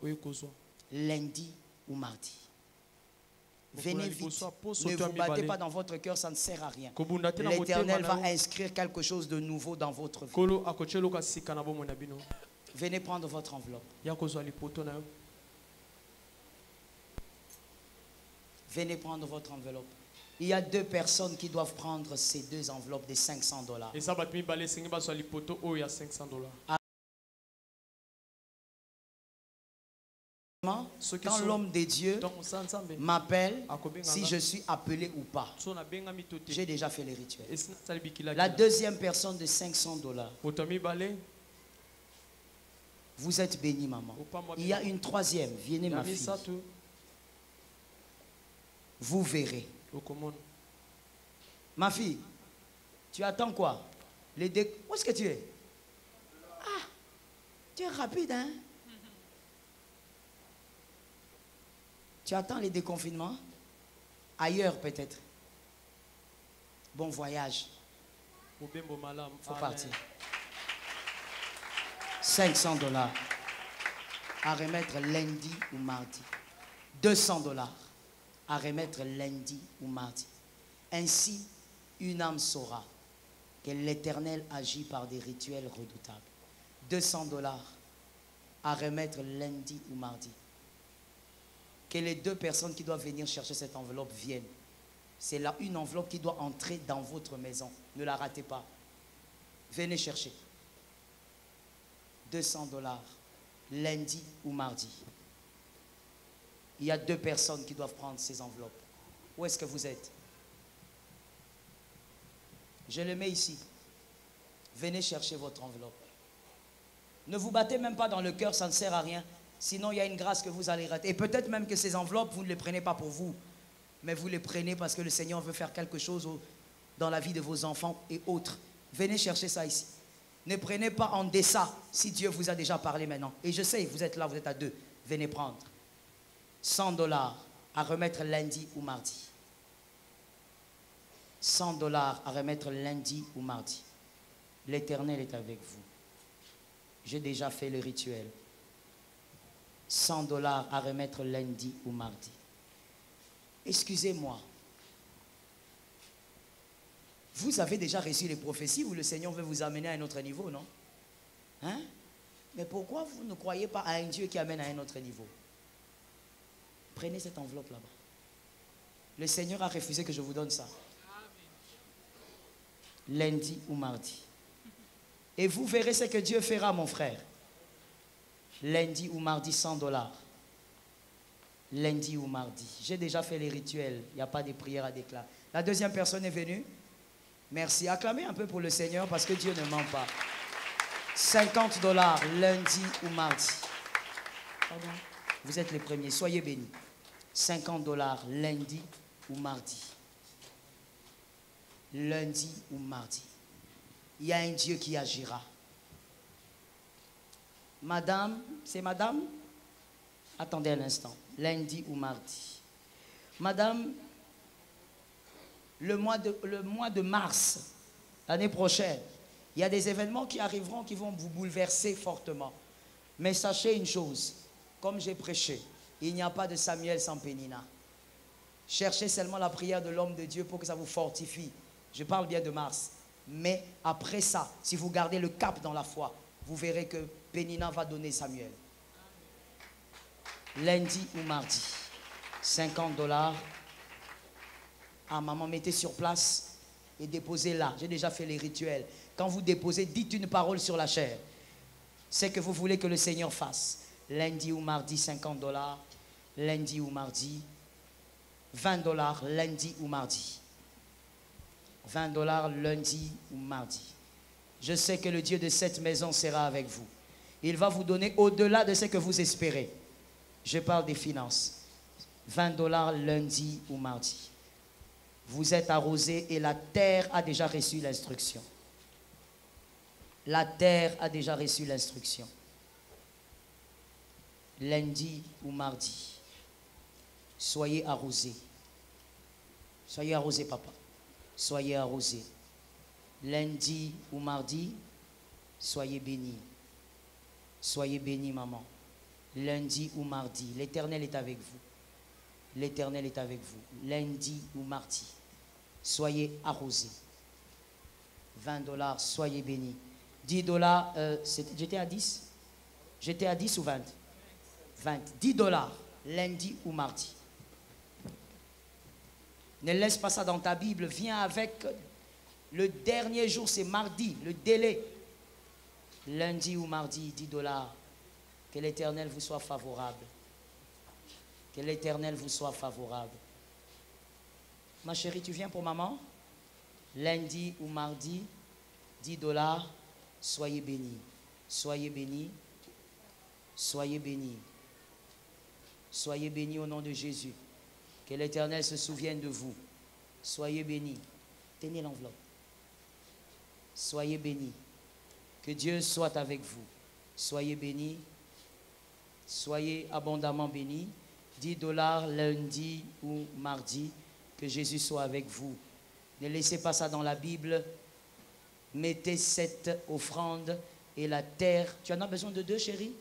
Lundi ou mardi. Venez vite. Ne vous battez pas dans votre cœur, ça ne sert à rien. L'Éternel va inscrire quelque chose de nouveau dans votre vie. Venez prendre votre enveloppe. Venez prendre votre enveloppe. Il y a 2 personnes qui doivent prendre ces 2 enveloppes de $500. Quand l'homme de Dieu m'appelle, si je suis appelé ou pas, j'ai déjà fait les rituels. La deuxième personne de $500, vous êtes bénie, maman. Il y a une troisième, venez ma fille. Vous verrez. Ma fille, tu attends quoi? Où est-ce que tu es? Ah, tu es rapide, hein? Tu attends les déconfinements? Ailleurs peut-être. Bon voyage. Faut partir. $500 à remettre lundi ou mardi. $200 à remettre lundi ou mardi. Ainsi, une âme saura que l'Éternel agit par des rituels redoutables. $200 à remettre lundi ou mardi. Que les 2 personnes qui doivent venir chercher cette enveloppe viennent. C'est là une enveloppe qui doit entrer dans votre maison. Ne la ratez pas. Venez chercher. $200 lundi ou mardi. Il y a 2 personnes qui doivent prendre ces enveloppes. Où est-ce que vous êtes? Je le mets ici. Venez chercher votre enveloppe. Ne vous battez même pas dans le cœur, ça ne sert à rien. Sinon, il y a une grâce que vous allez rater. Et peut-être même que ces enveloppes, vous ne les prenez pas pour vous. Mais vous les prenez parce que le Seigneur veut faire quelque chose dans la vie de vos enfants et autres. Venez chercher ça ici. Ne prenez pas en dessin si Dieu vous a déjà parlé maintenant. Et je sais, vous êtes là, vous êtes à 2. Venez prendre. $100 à remettre lundi ou mardi. $100 à remettre lundi ou mardi. L'Éternel est avec vous. J'ai déjà fait le rituel. $100 à remettre lundi ou mardi. Excusez-moi. Vous avez déjà reçu les prophéties où le Seigneur veut vous amener à un autre niveau, non? Hein? Mais pourquoi vous ne croyez pas à un Dieu qui amène à un autre niveau? Prenez cette enveloppe là-bas. Le Seigneur a refusé que je vous donne ça. Lundi ou mardi. Et vous verrez ce que Dieu fera, mon frère. Lundi ou mardi, $100. Lundi ou mardi. J'ai déjà fait les rituels. Il n'y a pas de prière à déclarer. La deuxième personne est venue. Merci. Acclamez un peu pour le Seigneur parce que Dieu ne ment pas. $50 lundi ou mardi. Pardon. Vous êtes les premiers. Soyez bénis. $50 lundi ou mardi. Lundi ou mardi. Il y a un Dieu qui agira. Madame, c'est madame? Attendez un instant. Lundi ou mardi. Madame, le mois de mars, l'année prochaine, il y a des événements qui arriveront qui vont vous bouleverser fortement. Mais sachez une chose, comme j'ai prêché, il n'y a pas de Samuel sans Pénina. Cherchez seulement la prière de l'homme de Dieu pour que ça vous fortifie. Je parle bien de mars. Mais après ça, si vous gardez le cap dans la foi, vous verrez que Pénina va donner Samuel. Lundi ou mardi, 50 $. Ah, maman, mettez sur place et déposez là. J'ai déjà fait les rituels. Quand vous déposez, dites une parole sur la chair. C'est que vous voulez que le Seigneur fasse. Lundi ou mardi, 50 $. Lundi ou mardi, 20 $, lundi ou mardi. 20 $ lundi ou mardi. Je sais que le Dieu de cette maison sera avec vous. Il va vous donner au-delà de ce que vous espérez. Je parle des finances. 20 $ lundi ou mardi. Vous êtes arrosés et la terre a déjà reçu l'instruction. La terre a déjà reçu l'instruction. Lundi ou mardi. Soyez arrosés. Soyez arrosés, papa. Soyez arrosés. Lundi ou mardi, soyez bénis. Soyez bénis, maman. Lundi ou mardi, l'Éternel est avec vous. L'Éternel est avec vous. Lundi ou mardi, soyez arrosés. 20 $, soyez bénis. 10 $, j'étais à 10? J'étais à 10 ou 20? 20. 10 $, lundi ou mardi. Ne laisse pas ça dans ta Bible. Viens avec le dernier jour, c'est mardi, le délai. Lundi ou mardi, 10 $. Que l'Éternel vous soit favorable. Que l'Éternel vous soit favorable. Ma chérie, tu viens pour maman? Lundi ou mardi, 10 $. Soyez bénis. Soyez bénis. Soyez bénis. Soyez bénis au nom de Jésus. Que l'Éternel se souvienne de vous. Soyez bénis. Tenez l'enveloppe. Soyez bénis. Que Dieu soit avec vous. Soyez bénis. Soyez abondamment bénis. 10 $ lundi ou mardi. Que Jésus soit avec vous. Ne laissez pas ça dans la Bible. Mettez cette offrande et la terre. Tu en as besoin de 2, chérie?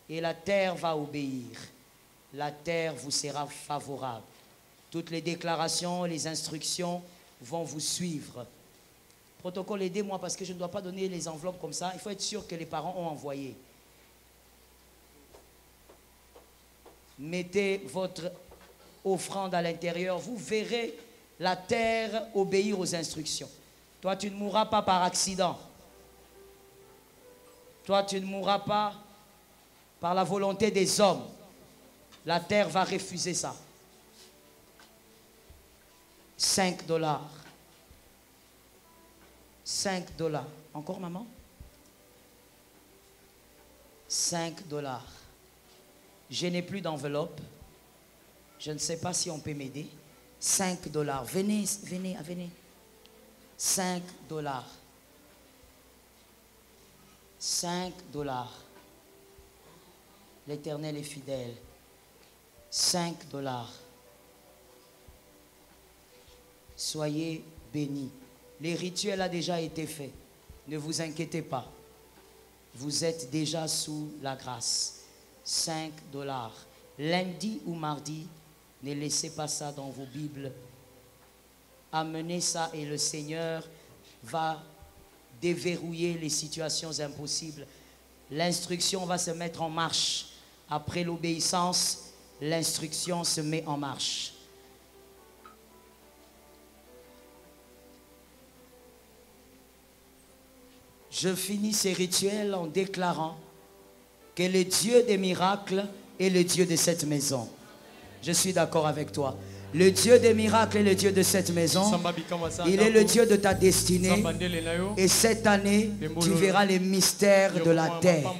Et la terre va obéir. La terre vous sera favorable. Toutes les déclarations, les instructions vont vous suivre. Protocole, aidez-moi parce que je ne dois pas donner les enveloppes comme ça. Il faut être sûr que les parents ont envoyé. Mettez votre offrande à l'intérieur. Vous verrez la terre obéir aux instructions. Toi, tu ne mourras pas par accident. Toi, tu ne mourras pas par la volonté des hommes. La terre va refuser ça. 5 $. 5 $. Encore, maman? 5 $. Je n'ai plus d'enveloppe. Je ne sais pas si on peut m'aider. 5 $. Venez, venez, venez. 5 $. 5 $. L'Éternel est fidèle. 5 $. Soyez bénis. Les rituels ont déjà été faits. Ne vous inquiétez pas. Vous êtes déjà sous la grâce. 5 $. Lundi ou mardi, ne laissez pas ça dans vos Bibles. Amenez ça et le Seigneur va déverrouiller les situations impossibles. L'instruction va se mettre en marche. Après l'obéissance, l'instruction se met en marche. Je finis ces rituels en déclarant que le Dieu des miracles est le Dieu de cette maison. Je suis d'accord avec toi. Le Dieu des miracles est le Dieu de cette maison. Il est le Dieu de ta destinée. Et cette année, tu verras les mystères de la terre.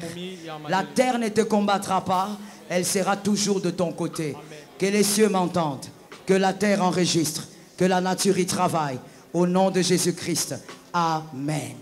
La terre ne te combattra pas. Elle sera toujours de ton côté. Que les cieux m'entendent. Que la terre enregistre. Que la nature y travaille. Au nom de Jésus-Christ. Amen.